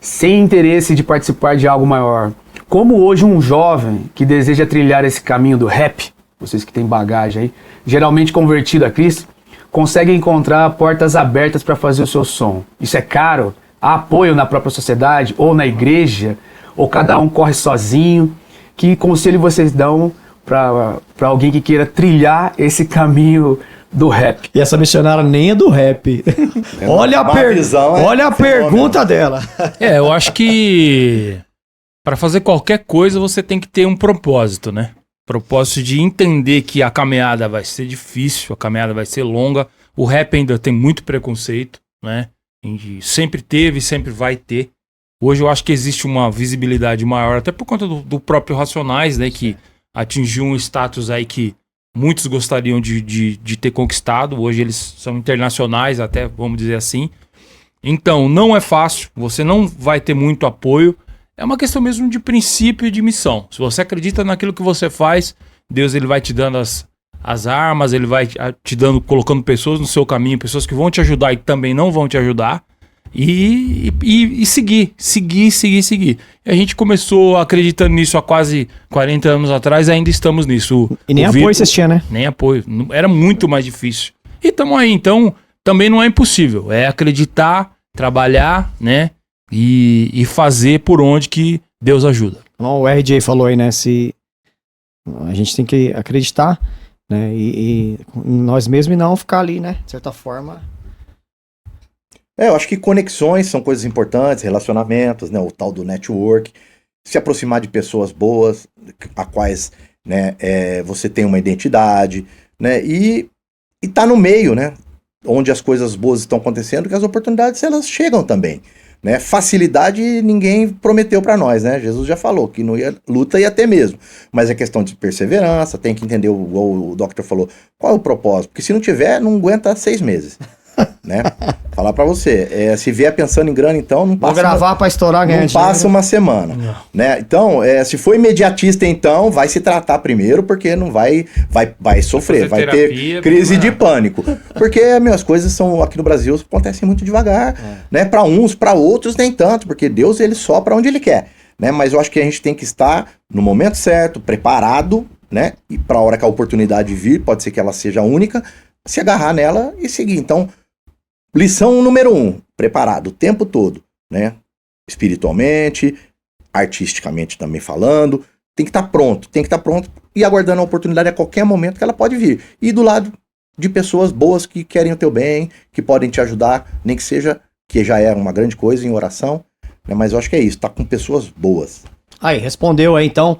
sem interesse de participar de algo maior, como hoje um jovem que deseja trilhar esse caminho do rap, vocês que têm bagagem aí, geralmente convertido a Cristo, consegue encontrar portas abertas para fazer o seu som? Isso é caro? Há apoio na própria sociedade ou na igreja? Ou cada um corre sozinho? Que conselho vocês dão para alguém que queira trilhar esse caminho do rap.
E essa missionária nem é do rap. Olha a,
Uma visão,
olha a
fenômeno.
pergunta dela.
Eu acho que para fazer qualquer coisa você tem que ter um propósito, né? Propósito de entender que a caminhada vai ser difícil, a caminhada vai ser longa. O rap ainda tem muito preconceito, né? E sempre teve, sempre vai ter. Hoje eu acho que existe uma visibilidade maior, até por conta do próprio Racionais, né? Que atingiu um status aí que muitos gostariam de ter conquistado. Hoje eles são internacionais, até vamos dizer assim. Então, não é fácil, você não vai ter muito apoio. É uma questão mesmo de princípio e de missão. Se você acredita naquilo que você faz, Deus ele vai te dando as armas, ele vai te dando, colocando pessoas no seu caminho, pessoas que vão te ajudar e também não vão te ajudar. E seguir. E a gente começou acreditando nisso há quase 40 anos atrás, ainda estamos nisso.
E nem apoio vocês tinham, né?
Nem apoio. Era muito mais difícil. E estamos aí, então também não é impossível. É acreditar, trabalhar, né? E fazer por onde que Deus ajuda.
O RJ falou aí, né? Se a gente tem que acreditar, né? E em nós mesmos e não ficar ali, né? De certa forma.
Eu acho que conexões são coisas importantes, relacionamentos, né? O tal do network. Se aproximar de pessoas boas, a quais, né, você tem uma identidade, né? E tá no meio, né? Onde as coisas boas estão acontecendo, que as oportunidades elas chegam também. Né? Facilidade ninguém prometeu para nós, né? Jesus já falou que não ia, luta ia ter mesmo, mas é questão de perseverança, tem que entender, o Doctor falou, qual é o propósito, porque se não tiver, não aguenta 6 meses, né? Falar para você, se vier pensando em grana, então não passa.
Vou gravar para estourar,
não passa uma semana, né? Então, se for imediatista, então vai se tratar primeiro, porque não vai sofrer, vai ter crise de pânico, porque as coisas são aqui no Brasil acontecem muito devagar, né? Para uns, para outros nem tanto, porque Deus ele sopra onde ele quer, né? Mas eu acho que a gente tem que estar no momento certo, preparado, né? E para a hora que a oportunidade vir, pode ser que ela seja única, se agarrar nela e seguir. Então, lição número 1, preparado o tempo todo, né? Espiritualmente, artisticamente também falando, tem que estar pronto e aguardando a oportunidade a qualquer momento que ela pode vir. E do lado de pessoas boas que querem o teu bem, que podem te ajudar, nem que seja, que já é uma grande coisa em oração, né? Mas eu acho que é isso, tá com pessoas boas.
Aí, respondeu aí então.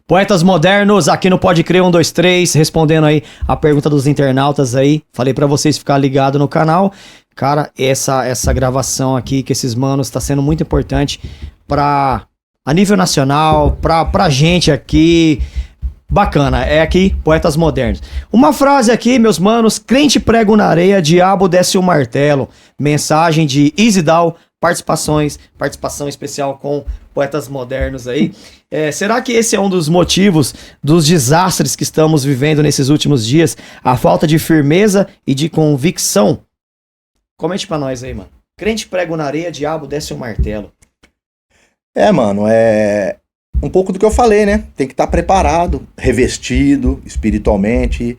Poetas Modernos, aqui no Pode Crer 123, respondendo aí a pergunta dos internautas aí. Falei pra vocês ficar ligado no canal. Cara, essa gravação aqui que esses manos tá sendo muito importante a nível nacional, pra gente aqui. Bacana, é aqui, Poetas Modernos. Uma frase aqui, meus manos, crente prego na areia, diabo desce o martelo. Mensagem de Isidal, participação especial com Poetas Modernos aí. Será que esse é um dos motivos dos desastres que estamos vivendo nesses últimos dias? A falta de firmeza e de convicção? Comente pra nós aí, mano. Crente prego na areia, diabo desce o martelo.
Mano, é um pouco do que eu falei, né? Tem que estar preparado, revestido espiritualmente,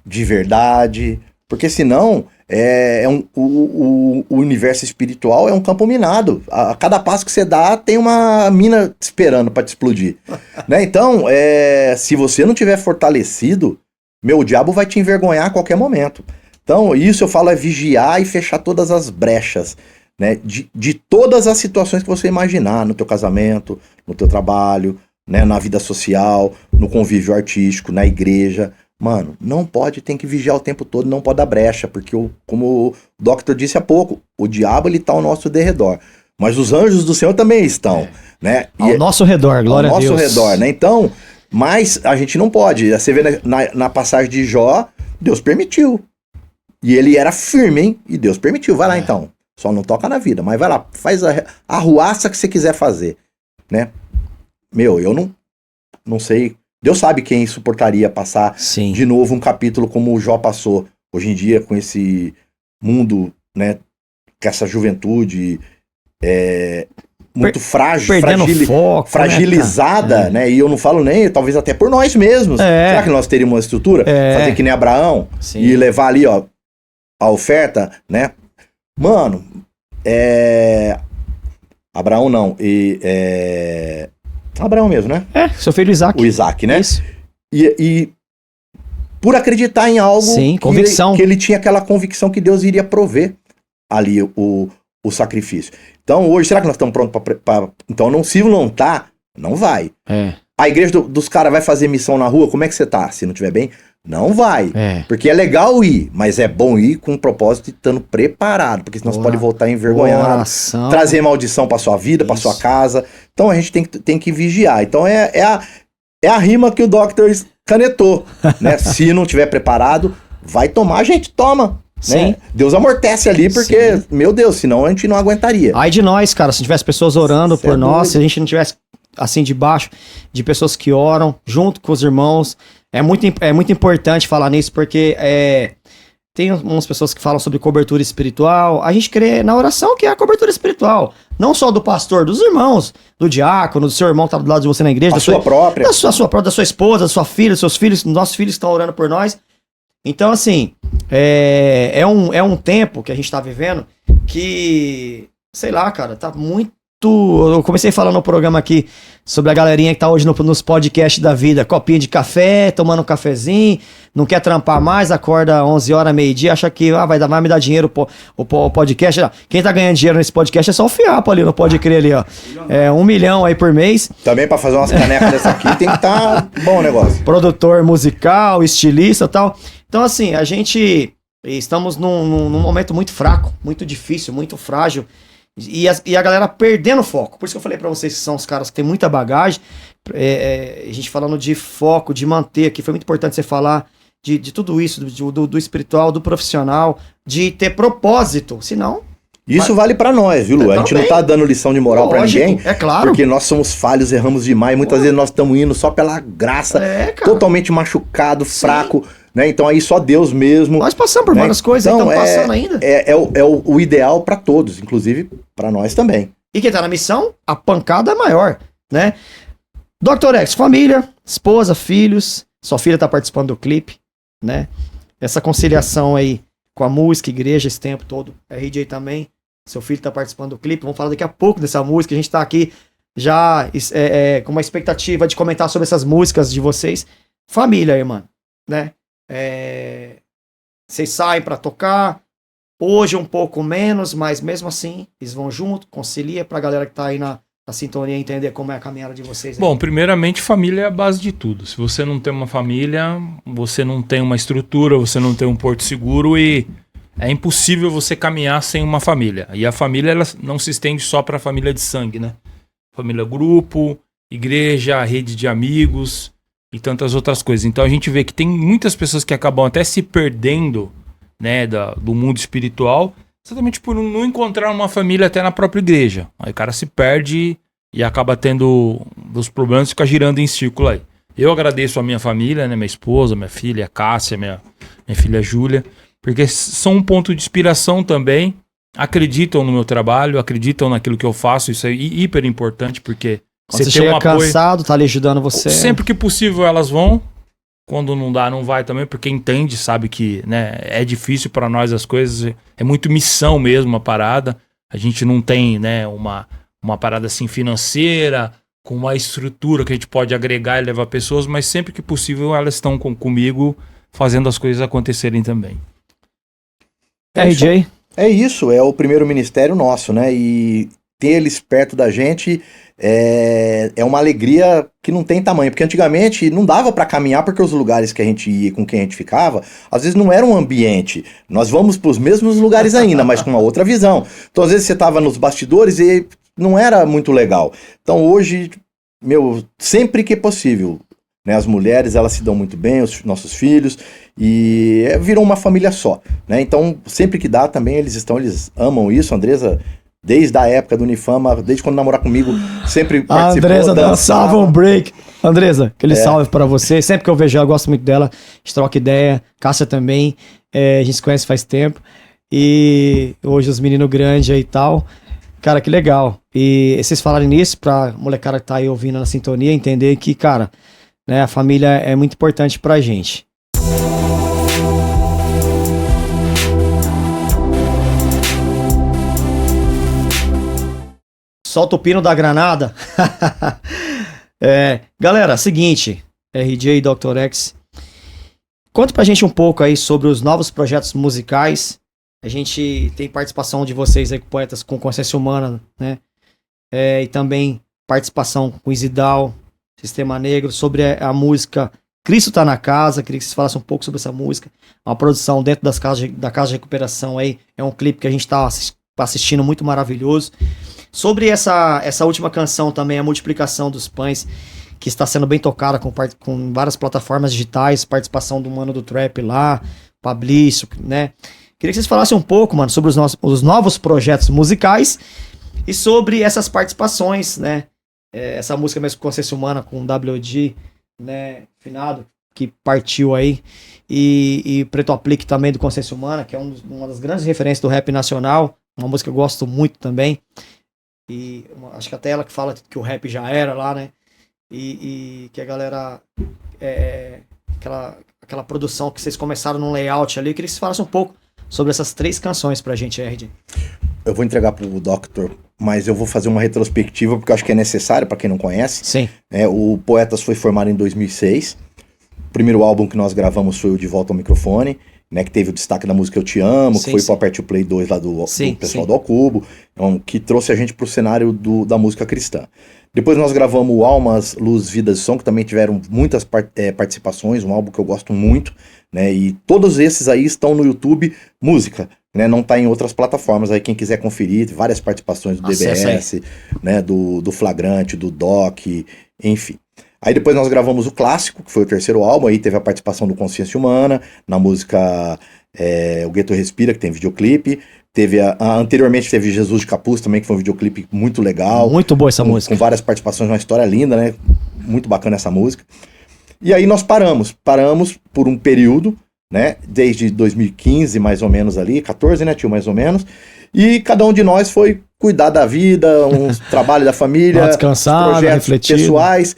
de verdade, porque senão o universo espiritual é um campo minado. A cada passo que você dá tem uma mina esperando para te explodir, né? Então, se você não tiver fortalecido, o diabo vai te envergonhar a qualquer momento. Então, isso eu falo é vigiar e fechar todas as brechas, né? De todas as situações que você imaginar, no teu casamento, no teu trabalho, né? Na vida social, no convívio artístico, na igreja. Mano, não pode, tem que vigiar o tempo todo, não pode dar brecha, porque como o Doctor disse há pouco, o diabo ele tá ao nosso derredor, mas os anjos do Senhor também estão, né?
Ao nosso redor, glória a Deus.
Ao nosso redor, né? Então, mas a gente não pode, você vê na passagem de Jó, Deus permitiu, e ele era firme, hein? E Deus permitiu, vai lá então, só não toca na vida, mas vai lá, faz a arruaça que você quiser fazer, né? Eu não sei. Deus sabe quem suportaria passar de novo um capítulo como o Jó passou. Hoje em dia, com esse mundo, né, com essa juventude muito frágil,
foco,
fragilizada, né? E eu não falo nem, talvez até por nós mesmos. Será que nós teríamos uma estrutura? Fazer que nem Abraão e levar ali, ó, a oferta, né? Mano, Abraão não, Abraão mesmo, né?
Seu filho Isaac.
O Isaac, né?
Isso.
E por acreditar em algo
Sim,
que
convicção.
que ele tinha aquela convicção que Deus iria prover ali o sacrifício. Então hoje, será que nós estamos prontos para... Então não, se não tá, não vai.
É,
A igreja dos caras vai fazer missão na rua, como é que você tá? Se não estiver bem, não vai.
é.
Porque é legal ir, mas é bom ir com um propósito e estando preparado, porque senão você pode voltar envergonhado,
Oração.
trazer maldição pra sua vida, pra sua casa. Então a gente tem que vigiar. Então é a rima que o Dr. canetou, né? Se não tiver preparado, vai tomar, gente, toma.
Sim.
Né? Deus amortece ali, porque,
Sim.
meu Deus, senão a gente não aguentaria.
Ai de nós, cara, se tivesse pessoas orando
Cê
por
é
nós,
doido.
se a gente não tivesse assim debaixo de pessoas que oram junto com os irmãos, é muito importante falar nisso, porque tem umas pessoas que falam sobre cobertura espiritual, a gente crê na oração que é a cobertura espiritual, não só do pastor, dos irmãos, do diácono, do seu irmão que tá do lado de você na igreja,
A sua própria.
da sua própria, da sua esposa, da sua filha, dos seus filhos, dos nossos filhos que estão orando por nós. Então, assim, é um tempo que a gente tá vivendo que, sei lá, cara, tá muito... Eu comecei falando no programa aqui sobre a galerinha que tá hoje nos podcasts da vida, copinho de café, tomando um cafezinho, não quer trampar mais, acorda 11 horas, meio-dia, acha que vai me dar dinheiro o podcast. Quem tá ganhando dinheiro nesse podcast é só o Fiapo ali, não pode crer ali, ó. É 1 milhão aí por mês.
Também pra fazer umas canecas dessa aqui tem que estar bom o negócio.
Produtor musical, estilista e tal. Então, assim, a gente estamos num momento muito fraco, muito difícil, muito frágil. E a galera perdendo foco. Por isso que eu falei pra vocês que são os caras que tem muita bagagem. A gente falando de foco, de manter aqui. Foi muito importante você falar de tudo isso, do espiritual, do profissional, de ter propósito. Senão,
Isso vale pra nós, viu, Lu? A gente não tá dando lição de moral pra
lógico,
ninguém.
é claro.
Porque nós somos falhos, erramos demais. Muitas vezes nós estamos indo só pela graça,
cara.
totalmente machucado,
Sim.
fraco, né? Então aí só Deus mesmo.
Nós passamos por
né?
várias coisas,
Então,
estamos passando ainda.
É o ideal pra todos, inclusive pra nós também.
E quem tá na missão, a pancada é maior, né? Dr. X, família, esposa, filhos. Sua filha tá participando do clipe, né? Essa conciliação aí com a música, igreja, esse tempo todo. RJ também. Seu filho tá participando do clipe. Vamos falar daqui a pouco dessa música. A gente tá aqui já com uma expectativa de comentar sobre essas músicas de vocês. Família, irmã, né? Vocês saem pra tocar. Hoje um pouco menos, mas mesmo assim, eles vão junto, concilia pra galera que tá aí na sintonia entender como é a caminhada de vocês. Aí.
Bom, primeiramente, família é a base de tudo. Se você não tem uma família, você não tem uma estrutura, você não tem um porto seguro e é impossível você caminhar sem uma família. E a família, ela não se estende só para a família de sangue, né? Família grupo, igreja, rede de amigos e tantas outras coisas. Então a gente vê que tem muitas pessoas que acabam até se perdendo, né, do mundo espiritual, exatamente por não encontrar uma família até na própria igreja. Aí o cara se perde e acaba tendo os problemas, fica girando em círculo aí. Eu agradeço a minha família, né, minha esposa, minha filha, a Cássia, minha filha Júlia, porque são um ponto de inspiração também, acreditam no meu trabalho, acreditam naquilo que eu faço, isso é hiper importante, porque
Quando você
tem
chega
um apoio.
cansado, tá ali ajudando você.
Sempre que possível elas vão, quando não dá, não vai também, porque entende, sabe que, né, é difícil pra nós as coisas, é muito missão mesmo a parada, a gente não tem, né, uma parada assim financeira, com uma estrutura que a gente pode agregar e levar pessoas, mas sempre que possível elas estão comigo fazendo as coisas acontecerem também.
RJ?
É isso, é o primeiro ministério nosso, né? E ter eles perto da gente é uma alegria que não tem tamanho. Porque antigamente não dava pra caminhar porque os lugares que a gente ia, com quem a gente ficava, às vezes não era um ambiente. Nós vamos pros mesmos lugares ainda, mas com uma outra visão. Então às vezes você tava nos bastidores e não era muito legal. Então hoje, sempre que possível, né, as mulheres, elas se dão muito bem, os nossos filhos, e virou uma família só, né? Então, sempre que dá também, eles amam isso. A Andresa, desde a época do Unifama, desde quando namorou comigo, sempre
A
participou,
Andresa
dançava.
dançava um break. Andresa, aquele salve pra você. Sempre que eu vejo ela, eu gosto muito dela. A gente troca ideia. Cássia também. A gente se conhece faz tempo. E hoje os meninos grandes aí e tal. Cara, que legal. E vocês falarem nisso pra molecada que tá aí ouvindo na sintonia entender que, cara, né, a família é muito importante pra gente. Solta o pino da granada. Galera, seguinte, RJ e Dr. X. conta pra gente um pouco aí sobre os novos projetos musicais. A gente tem participação de vocês aí com Poetas com Consciência Humana, né? E também participação com Isidal, Sistema Negro, sobre a música Cristo Tá na Casa. Queria que vocês falassem um pouco sobre essa música. Uma produção dentro da Casa de Recuperação aí. É um clipe que a gente tá assistindo, muito maravilhoso. Sobre essa última canção também, a Multiplicação dos Pães, que está sendo bem tocada com várias plataformas digitais, participação do Mano do Trap lá, Pablício, né? Queria que vocês falassem um pouco, mano, sobre os novos projetos musicais e sobre essas participações, né? Essa música mesmo, Consciência Humana, com W.O.D., né? Finado, que partiu aí. E Preto Aplique também, do Consciência Humana, que é uma das grandes referências do rap nacional. Uma música que eu gosto muito também. E acho que até ela que fala que o rap já era lá, né? E que a galera... aquela produção que vocês começaram num layout ali. Eu queria que vocês falassem um pouco sobre essas 3 canções pra gente, RD.
Eu vou entregar pro Doctor, mas eu vou fazer uma retrospectiva, porque eu acho que é necessário pra quem não conhece.
Sim.
O Poetas foi formado em 2006. O primeiro álbum que nós gravamos foi o De Volta ao Microfone, né, que teve o destaque da música Eu Te Amo,
Sim,
que foi
sim.
pro Aperte o Play 2 lá do pessoal do Ao Cubo, que trouxe a gente pro cenário da música cristã. Depois nós gravamos o Almas, Luz, Vidas e Som, que também tiveram muitas participações, um álbum que eu gosto muito, né, e todos esses aí estão no YouTube, música, né, não tá em outras plataformas, aí quem quiser conferir, várias participações do DBS, né, do Flagrante, do Doc, enfim. Aí depois nós gravamos o Clássico, que foi o terceiro álbum, aí teve a participação do Consciência Humana, na música O Gueto Respira, que tem videoclipe. Anteriormente teve Jesus de Capuz também, que foi um videoclipe muito legal.
Muito boa essa música.
Com várias participações, uma história linda, né? Muito bacana essa música. E aí nós paramos por um período, né? Desde 2015, mais ou menos ali, 14, né, tio, mais ou menos. E cada um de nós foi cuidar da vida, uns trabalho da família, projetos pessoais.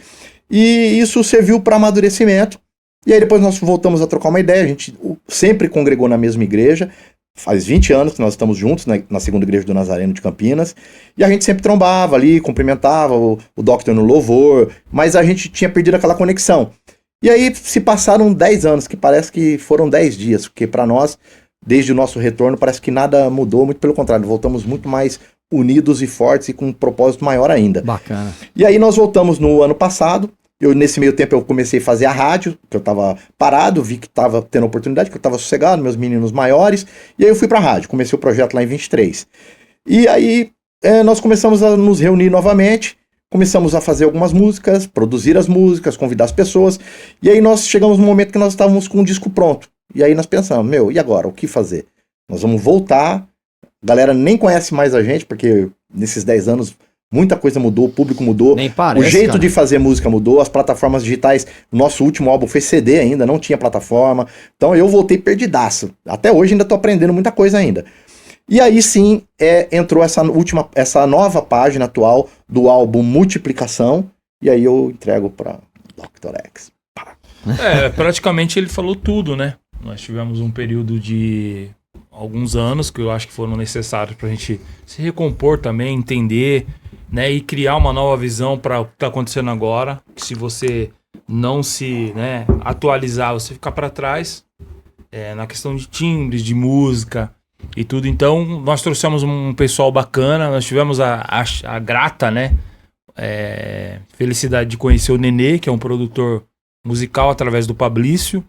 E isso serviu para amadurecimento. E aí depois nós voltamos a trocar uma ideia. A gente sempre congregou na mesma igreja. Faz 20 anos que nós estamos juntos na segunda igreja do Nazareno de Campinas. E a gente sempre trombava ali, cumprimentava o Doctor no louvor. Mas a gente tinha perdido aquela conexão. E aí se passaram 10 anos, que parece que foram 10 dias. Porque para nós, desde o nosso retorno, parece que nada mudou. Muito pelo contrário, voltamos muito mais unidos e fortes e com um propósito maior ainda.
Bacana.
E aí nós voltamos no ano passado. Nesse meio tempo eu comecei a fazer a rádio, que eu tava parado, vi que tava tendo oportunidade, que eu tava sossegado, meus meninos maiores, e aí eu fui pra rádio, comecei o projeto lá em 23. E aí nós começamos a nos reunir novamente, começamos a fazer algumas músicas, produzir as músicas, convidar as pessoas, e aí nós chegamos num momento que nós estávamos com um disco pronto. E aí nós pensamos, e agora, o que fazer? Nós vamos voltar, a galera nem conhece mais a gente, porque nesses 10 anos... muita coisa mudou, o público mudou,
Nem parece,
o jeito
cara.
de fazer música mudou, as plataformas digitais, nosso último álbum foi CD ainda, não tinha plataforma, então eu voltei perdidaço, até hoje ainda tô aprendendo muita coisa ainda. E aí sim, entrou essa nova página atual do álbum Multiplicação, e aí eu entrego pra Dr. X.
Praticamente ele falou tudo, né? Nós tivemos um período de alguns anos que eu acho que foram necessários pra gente se recompor também, entender, né, e criar uma nova visão para o que está acontecendo agora. Que se você não se, né, atualizar, você ficar para trás na questão de timbres, de música e tudo. Então nós trouxemos um pessoal bacana, nós tivemos a grata, né, felicidade de conhecer o Nenê, que é um produtor musical através do Pablício,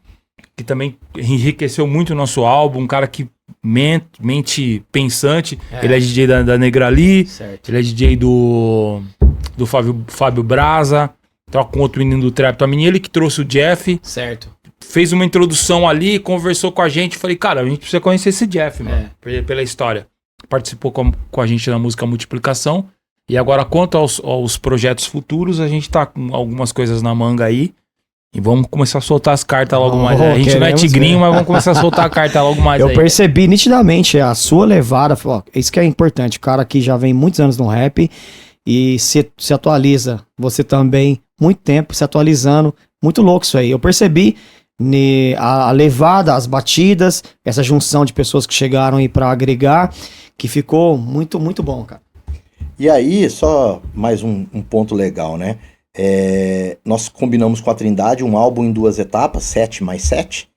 que também enriqueceu muito o nosso álbum, um cara que mente pensante. Ele é DJ da Negrali,
Certo.
ele é DJ do Fábio Braza, troca com outro menino do Trap também, ele que trouxe o Jeff,
Certo.
fez uma introdução ali, conversou com a gente, falei, cara, a gente precisa conhecer esse Jeff, mano, pela história. Participou com a gente na música Multiplicação, e agora quanto aos projetos futuros, a gente tá com algumas coisas na manga aí, e vamos começar a soltar as cartas logo mais. A gente não é tigrinho, mas vamos começar a soltar a carta logo mais.
Eu percebi nitidamente a sua levada. Ó, isso que é importante. O cara aqui já vem muitos anos no rap e se atualiza. Você também, muito tempo se atualizando. Muito louco isso aí. Eu percebi a levada, as batidas, essa junção de pessoas que chegaram aí pra agregar, que ficou muito, muito bom, cara.
E aí, só mais um ponto legal, né? Nós combinamos com a Trindade um álbum em 2 etapas, 7 mais 7,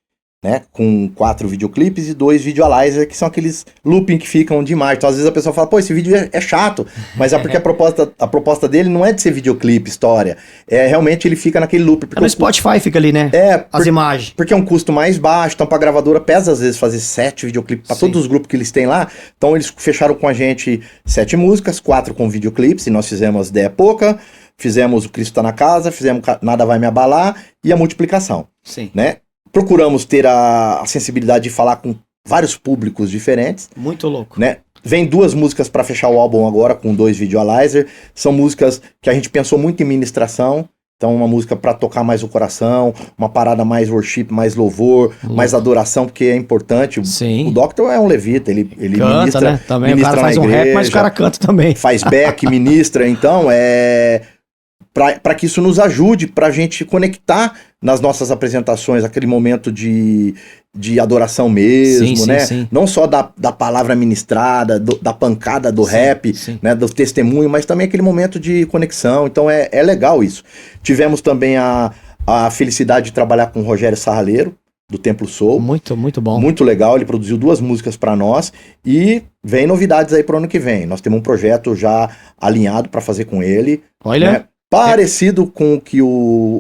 né? Com 4 videoclipes e 2 videoalizers, que são aqueles looping que ficam de imagem. Então, às vezes a pessoa fala, pô, esse vídeo é chato, mas é porque a proposta dele não é de ser videoclipe, história. É realmente ele fica naquele loop.
No Spotify fica ali, né? As imagens.
Porque é um custo mais baixo, então pra gravadora pesa às vezes fazer 7 videoclipes pra todos os grupos que eles têm lá. Então eles fecharam com a gente 7 músicas, 4 com videoclipes, e nós fizemos Ideia Pouca, fizemos O Cristo Tá na Casa, fizemos Nada Vai Me Abalar e a Multiplicação.
Sim.
Né? Procuramos ter a sensibilidade de falar com vários públicos diferentes.
Muito louco.
Né? Vem 2 músicas para fechar o álbum agora, com 2 videoalizers. São músicas que a gente pensou muito em ministração. Então, uma música para tocar mais o coração, uma parada mais worship, mais louvor, mais adoração, porque é importante.
Sim.
O Doctor é um levita, ele
canta,
ministra,
né? Também
ministra
o cara faz um rap, mas o cara canta também.
Faz back, ministra. Então, para que isso nos ajude, pra gente conectar nas nossas apresentações aquele momento de adoração mesmo,
sim,
né?
Sim.
Não só da palavra ministrada, da pancada do rap, né? Do testemunho, mas também aquele momento de conexão. Então é legal isso. Tivemos também a felicidade de trabalhar com o Rogério Sarraleiro, do Templo Soul.
Muito, muito bom.
Muito legal, ele produziu 2 músicas para nós e vem novidades aí pro ano que vem. Nós temos um projeto já alinhado para fazer com ele.
Olha...
Né? Parecido com o que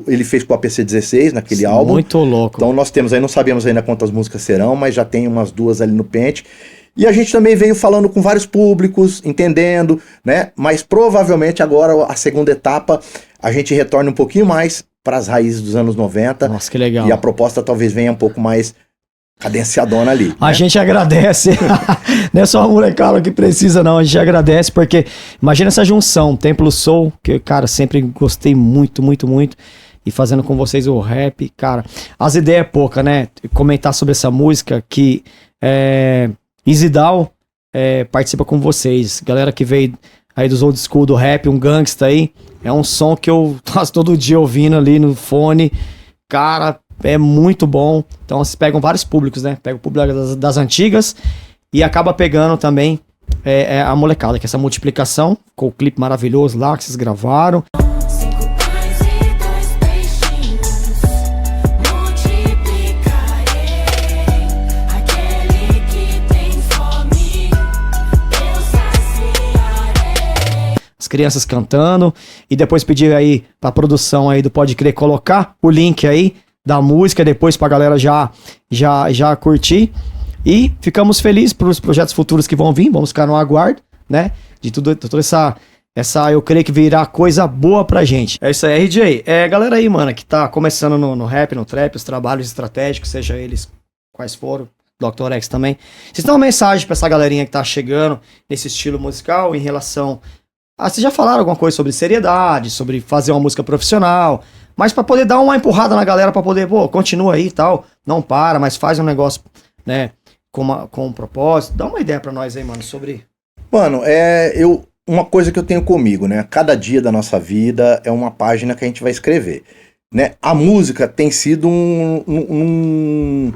ele fez com a PC16 naquele álbum.
Muito louco.
Então nós temos aí, não sabemos ainda quantas músicas serão, mas já tem umas 2 ali no pente. E a gente também veio falando com vários públicos, entendendo, né? Mas provavelmente agora, a segunda etapa, a gente retorna um pouquinho mais para as raízes dos anos 90.
Nossa, que legal.
E a proposta talvez venha um pouco mais cadenciadona ali.
A gente agradece. Não é só a molecada que precisa, não. A gente agradece porque imagina essa junção, Templo Soul, que, cara, sempre gostei muito, muito, muito. E fazendo com vocês o rap, cara. As ideias é pouca, né? Comentar sobre essa música que Isidal participa com vocês. Galera que veio aí dos old school do rap, um gangsta aí. É um som que eu faço todo dia ouvindo ali no fone. Cara, é muito bom. Então vocês pegam vários públicos, né? Pega o público das antigas e acaba pegando também a molecada, que é essa multiplicação, com o clipe maravilhoso lá que vocês gravaram.
5 pães e 2 peixinhos, multiplicarei aquele que tem fome, eu saciarei.
As crianças cantando e depois pedir aí pra produção aí do Pode Crer colocar o link aí da música depois pra galera já curtir. E ficamos felizes pelos projetos futuros que vão vir, vamos ficar no aguardo, né? De toda essa eu creio que virá coisa boa pra gente. É isso aí, RJ. Galera aí, mano, que tá começando no rap, no trap, os trabalhos estratégicos, seja eles quais foram, Dr. X também. Vocês têm uma mensagem pra essa galerinha que tá chegando nesse estilo musical em relação... vocês já falaram alguma coisa sobre seriedade, sobre fazer uma música profissional, mas pra poder dar uma empurrada na galera, pra poder, continua aí e tal, não para, mas faz um negócio, né, com um propósito. Dá uma ideia pra nós aí, mano, sobre...
Mano, uma coisa que eu tenho comigo, né, cada dia da nossa vida é uma página que a gente vai escrever, né, a música tem sido um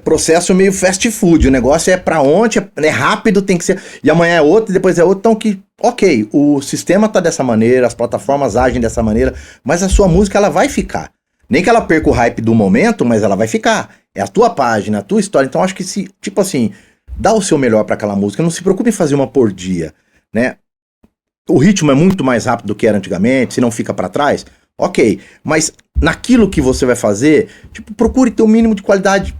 processo meio fast food, o negócio é pra ontem, é rápido, tem que ser, e amanhã é outro, e depois é outro, então que, ok, o sistema tá dessa maneira, as plataformas agem dessa maneira, mas a sua música, ela vai ficar, nem que ela perca o hype do momento, mas ela vai ficar, é a tua página, a tua história, então acho que se, tipo assim, dá o seu melhor pra aquela música, não se preocupe em fazer uma por dia, né, o ritmo é muito mais rápido do que era antigamente, se não fica pra trás, ok, mas naquilo que você vai fazer, tipo, procure ter o mínimo de qualidade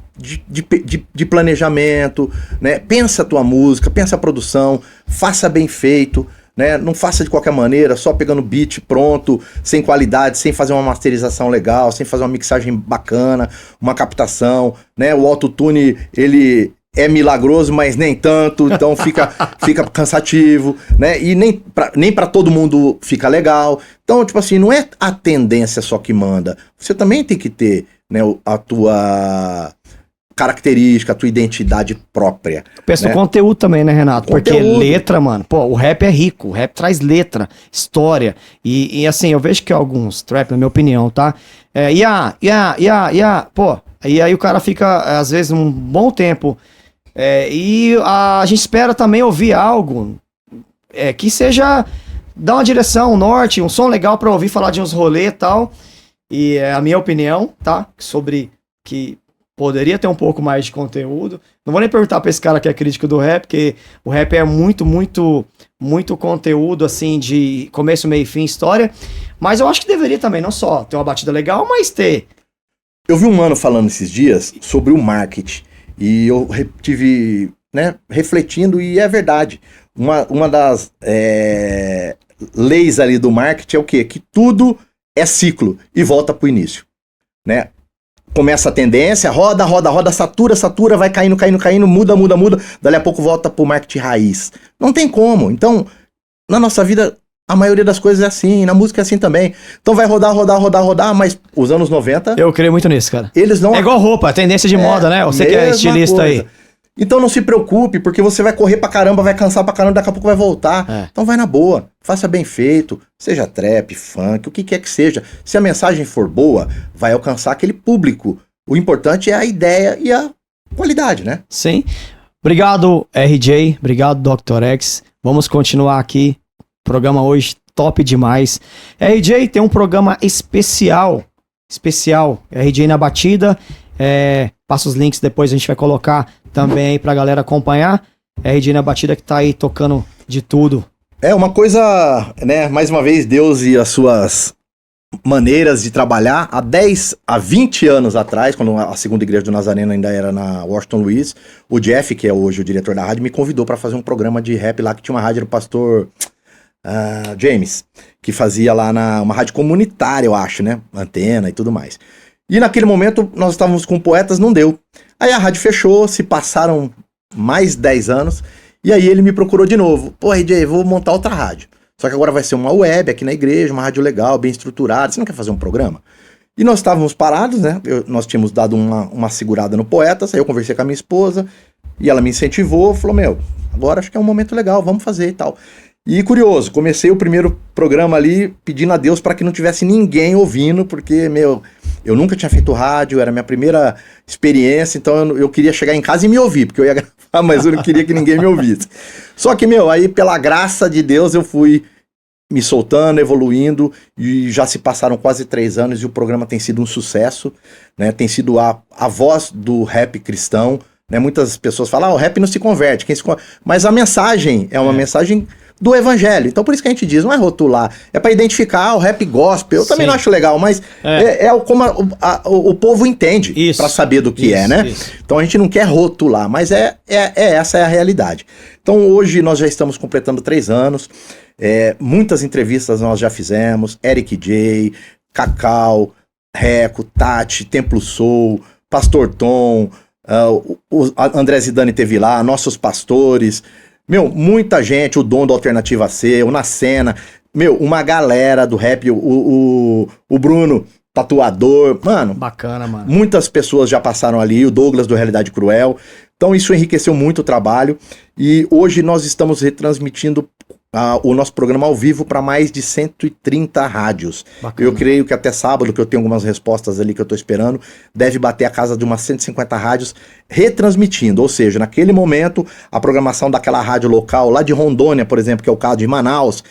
de planejamento, né? Pensa a tua música, pensa a produção, faça bem feito, né? Não faça de qualquer maneira, só pegando beat pronto, sem qualidade, sem fazer uma masterização legal, sem fazer uma mixagem bacana, uma captação, né? O autotune, ele é milagroso, mas nem tanto, então fica cansativo, né? E nem pra todo mundo fica legal. Então, tipo assim, não é a tendência só que manda. Você também tem que ter, né, a tua característica, a tua identidade própria.
Pensa no conteúdo também, né, Renato? Porque letra, mano, o rap é rico, o rap traz letra, história. E assim, eu vejo que alguns trap, na minha opinião, tá? E aí o cara fica, às vezes, um bom tempo. E a gente espera também ouvir algo que seja, dar uma direção, um norte, um som legal pra ouvir falar de uns rolês e tal. E é a minha opinião, tá? Sobre que Poderia ter um pouco mais de conteúdo. Não vou nem perguntar pra esse cara que é crítico do rap, porque o rap é muito conteúdo, assim, de começo, meio e fim, história. Mas eu acho que deveria também, não só ter uma batida legal, mas ter.
Eu vi um mano falando esses dias sobre o marketing. E eu tive, né, refletindo, e é verdade. Uma das leis ali do marketing é o quê? Que tudo é ciclo e volta pro início, né? Começa a tendência, roda, satura, vai caindo, muda, dali a pouco volta pro marketing raiz. Não tem como. Então, na nossa vida, a maioria das coisas é assim, na música é assim também. Então vai rodar, mas os anos 90...
Eu creio muito nisso, cara.
Eles não...
É igual roupa, tendência de moda, né? Você que é
mesma
estilista
coisa.
aí.
Então não se preocupe, porque você vai correr pra caramba, vai cansar pra caramba, daqui a pouco vai voltar. Então vai na boa, faça bem feito, seja trap, funk, o que quer que seja. Se a mensagem for boa, vai alcançar aquele público. O importante é a ideia e a qualidade, né?
Sim. Obrigado, RJ. Obrigado, Dr. X. Vamos continuar aqui. Programa hoje top demais. RJ tem um programa especial. RJ na batida. Passa os links, depois a gente vai colocar também aí pra galera acompanhar. RJ na batida que tá aí tocando de tudo.
É uma coisa, né? Mais uma vez, Deus e as suas maneiras de trabalhar. Há 20 anos atrás, quando a segunda igreja do Nazareno ainda era na Washington Luiz, o Jeff, que é hoje o diretor da rádio, me convidou pra fazer um programa de rap lá, que tinha uma rádio do pastor James, que fazia lá uma rádio comunitária, eu acho, né? Antena e tudo mais. E naquele momento nós estávamos com poetas, não deu. Aí a rádio fechou, se passaram mais 10 anos, e aí ele me procurou de novo. Pô, RJ, vou montar outra rádio. Só que agora vai ser uma web aqui na igreja, uma rádio legal, bem estruturada. Você não quer fazer um programa? E nós estávamos parados, né? Nós tínhamos dado uma segurada no Poetas, aí eu conversei com a minha esposa, e ela me incentivou, falou, agora acho que é um momento legal, vamos fazer e tal. E curioso, comecei o primeiro programa ali pedindo a Deus para que não tivesse ninguém ouvindo, porque, eu nunca tinha feito rádio, era a minha primeira experiência, então eu queria chegar em casa e me ouvir, porque eu ia gravar, mas eu não queria que ninguém me ouvisse. Só que, aí pela graça de Deus eu fui me soltando, evoluindo, e já se passaram quase 3 anos e o programa tem sido um sucesso, né? Tem sido a voz do rap cristão, né? Muitas pessoas falam, o rap não se converte, mas a mensagem é uma mensagem do evangelho. Então por isso que a gente diz, não é rotular, é para identificar o rap gospel. Eu também não acho legal, mas como o povo entende para saber do que né? Isso. Então a gente não quer rotular, mas essa é a realidade. Então hoje nós já estamos completando 3 anos, muitas entrevistas nós já fizemos, Eric J, Cacau, Reco, Tati, Templo Soul, Pastor Tom, o André Zidane teve lá, nossos pastores, muita gente, o Dom da Alternativa C, o Nacena, uma galera do rap, o Bruno, tatuador,
Bacana, mano.
Muitas pessoas já passaram ali, o Douglas do Realidade Cruel, então isso enriqueceu muito o trabalho, e hoje nós estamos retransmitindo o nosso programa ao vivo para mais de 130 rádios. Bacana. Eu creio que até sábado, que eu tenho algumas respostas ali que eu tô esperando, deve bater a casa de umas 150 rádios retransmitindo, ou seja, naquele momento a programação daquela rádio local lá de Rondônia, por exemplo, que é o caso de Manaus,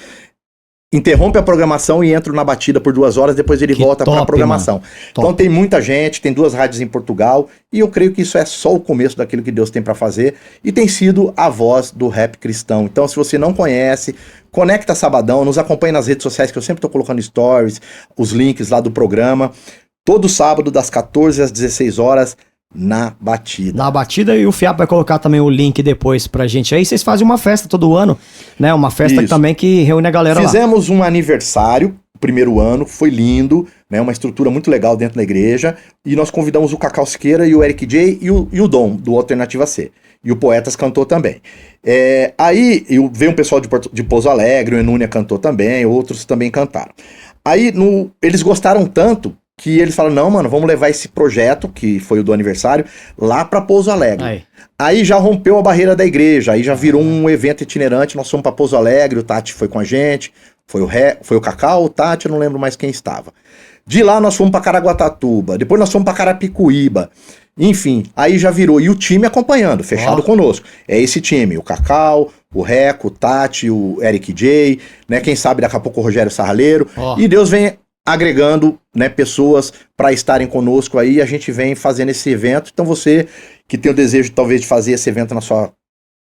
interrompe a programação e entra na batida por 2 horas, depois ele volta para a programação. Então tem muita gente, tem 2 rádios em Portugal, e eu creio que isso é só o começo daquilo que Deus tem para fazer, e tem sido a voz do rap cristão. Então se você não conhece, conecta sabadão, nos acompanhe nas redes sociais, que eu sempre tô colocando stories, os links lá do programa, todo sábado das 14 às 16 horas, na batida. Na batida, e o Fiap vai colocar também o link depois pra gente. Aí vocês fazem uma festa todo ano, né? Uma festa também que reúne a galera lá. Fizemos um aniversário, primeiro ano, foi lindo, né? Uma estrutura muito legal dentro da igreja, e nós convidamos o Cacau Siqueira e o Eric J e o Dom, do Alternativa C. E o Poetas cantou também. Aí veio um pessoal de Pouso Alegre, o Enúnia cantou também, outros também cantaram. Aí eles gostaram tanto que eles falaram, não, mano, vamos levar esse projeto, que foi o do aniversário, lá pra Pouso Alegre. Aí já rompeu a barreira da igreja, aí já virou um evento itinerante, nós fomos pra Pouso Alegre, o Tati foi com a gente, foi o Cacau, o Tati, eu não lembro mais quem estava. De lá nós fomos pra Caraguatatuba, depois nós fomos pra Carapicuíba, enfim, aí já virou, e o time acompanhando, fechado conosco. É esse time, o Cacau, o Reco, o Tati, o Eric J, né, quem sabe daqui a pouco o Rogério Sarraleiro, e Deus vem agregando, né, pessoas para estarem conosco aí. A gente vem fazendo esse evento. Então você que tem o desejo talvez de fazer esse evento na sua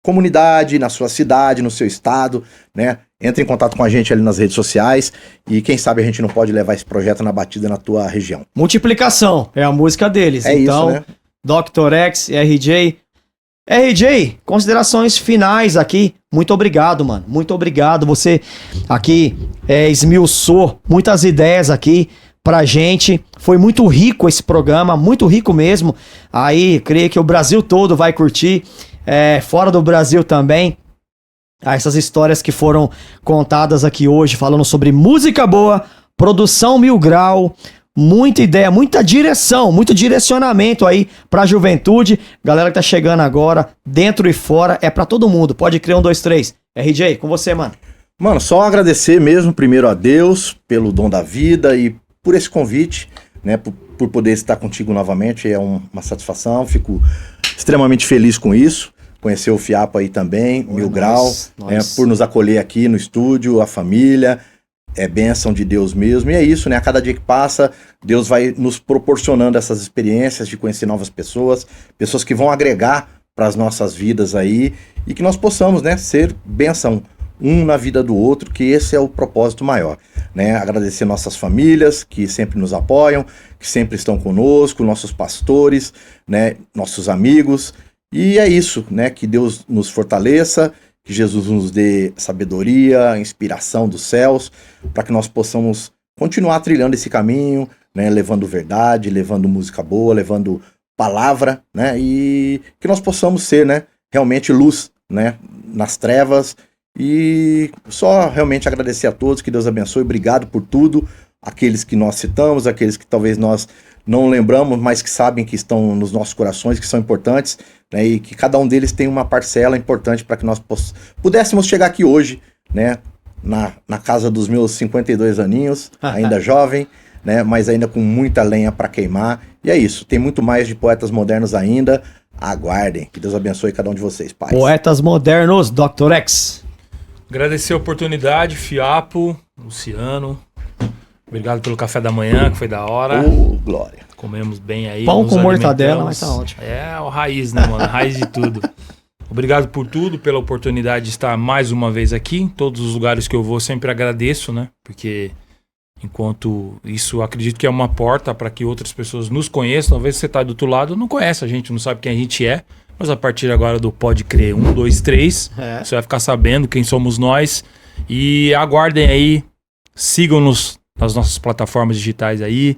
comunidade, na sua cidade, no seu estado, né? Entre em contato com a gente ali nas redes sociais e quem sabe a gente não pode levar esse projeto na batida na tua região.
Multiplicação é a música deles.
É
então,
isso, né?
Dr. X, RJ. RJ, considerações finais aqui. Muito obrigado, mano. Muito obrigado. Você aqui esmiuçou muitas ideias aqui pra gente. Foi muito rico esse programa, muito rico mesmo. Aí, creio que o Brasil todo vai curtir. Fora do Brasil também. Essas histórias que foram contadas aqui hoje, falando sobre música boa, produção 1000 grau, muita ideia, muita direção, muito direcionamento aí pra juventude. Galera que tá chegando agora, dentro e fora, é pra todo mundo. Pode crer, 1, 2, 3. RJ, com você, mano.
Mano, só agradecer mesmo primeiro a Deus pelo dom da vida e por esse convite, né, por poder estar contigo novamente. É uma satisfação, fico extremamente feliz com isso. Conhecer o Fiapo aí também, 1000 grau, por nos acolher aqui no estúdio, a família, é bênção de Deus mesmo. E é isso, né? A cada dia que passa, Deus vai nos proporcionando essas experiências de conhecer novas pessoas, pessoas que vão agregar para as nossas vidas aí e que nós possamos, né, ser bênção um na vida do outro, que esse é o propósito maior, né? Agradecer nossas famílias que sempre nos apoiam, que sempre estão conosco, nossos pastores, né, nossos amigos. E é isso, né? Que Deus nos fortaleça, que Jesus nos dê sabedoria, inspiração dos céus, para que nós possamos continuar trilhando esse caminho, né? Levando verdade, levando música boa, levando palavra, né? E que nós possamos ser, né, realmente luz, né, nas trevas. E só realmente agradecer a todos, que Deus abençoe, obrigado por tudo, aqueles que nós citamos, aqueles que talvez nós não lembramos, mas que sabem que estão nos nossos corações, que são importantes, né, e que cada um deles tem uma parcela importante para que nós pudéssemos chegar aqui hoje, né, na casa dos meus 52 aninhos, ainda jovem, né, mas ainda com muita lenha para queimar. E é isso, tem muito mais de Poetas Modernos ainda. Aguardem, que Deus abençoe cada um de vocês, paz.
Poetas Modernos, Dr. X.
Agradecer a oportunidade, Fiapo, Luciano. Obrigado pelo café da manhã, que foi da hora.
Glória.
Comemos bem aí.
Pão
nos
com mortadela, mas
alimentamos.
tá ótimo.
É a raiz, né, mano? A raiz de tudo. Obrigado por tudo, pela oportunidade de estar mais uma vez aqui. Em todos os lugares que eu vou, sempre agradeço, né? Porque enquanto isso, acredito que é uma porta para que outras pessoas nos conheçam. Talvez você tá do outro lado, não conhece a gente, não sabe quem a gente é. Mas a partir agora do Pode Crer 1, 2, 3, você vai ficar sabendo quem somos nós. E aguardem aí, sigam-nos nas nossas plataformas digitais aí.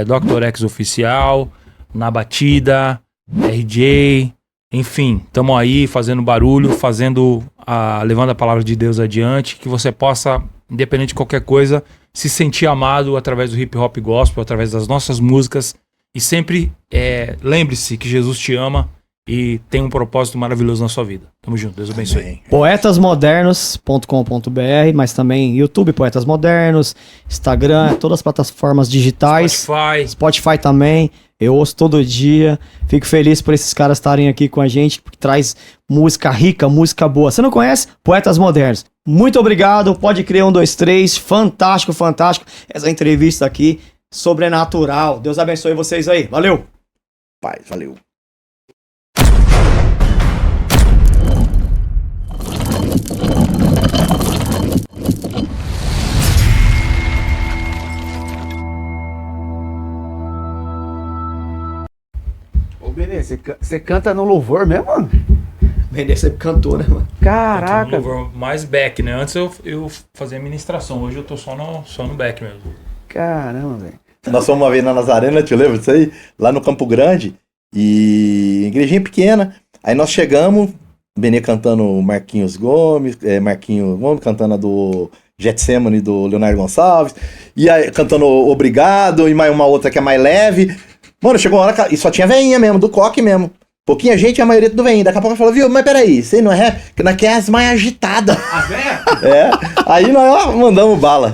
Dr. X Oficial, Na Batida, RJ, enfim, estamos aí fazendo barulho, levando a palavra de Deus adiante, que você possa, independente de qualquer coisa, se sentir amado através do hip hop gospel, através das nossas músicas. E sempre lembre-se que Jesus te ama e tem um propósito maravilhoso na sua vida. Tamo junto, Deus abençoe.
Amém.
Poetasmodernos.com.br, mas também YouTube, Poetas Modernos, Instagram, todas as plataformas digitais. Spotify também. Eu ouço todo dia. Fico feliz por esses caras estarem aqui com a gente, porque traz música rica, música boa. Você não conhece? Poetas Modernos. Muito obrigado. Pode crer, 1, 2, 3. Fantástico, fantástico. Essa entrevista aqui, sobrenatural. Deus abençoe vocês aí. Valeu.
Paz, valeu.
Ô, Benê, você canta no louvor mesmo, mano?
Benê sempre cantou, né, mano?
Caraca.
Mais back, né? Antes eu fazia administração, hoje eu tô só no back mesmo.
Caramba, velho.
Nós fomos uma vez na Nazarena, te lembra disso aí? Lá no Campo Grande, e igrejinha pequena. Aí nós chegamos, Benê cantando Marquinhos Gomes cantando a do Getsemane do Leonardo Gonçalves, e aí cantando Obrigado, e mais uma outra que é mais leve. Mano, chegou uma hora e só tinha veinha mesmo, do coque mesmo. Pouquinha gente e a maioria do veinha. Daqui a pouco falou, viu, mas peraí, você não é rap? Que nós quer as mais agitadas.
As velhas?
Aí nós mandamos bala.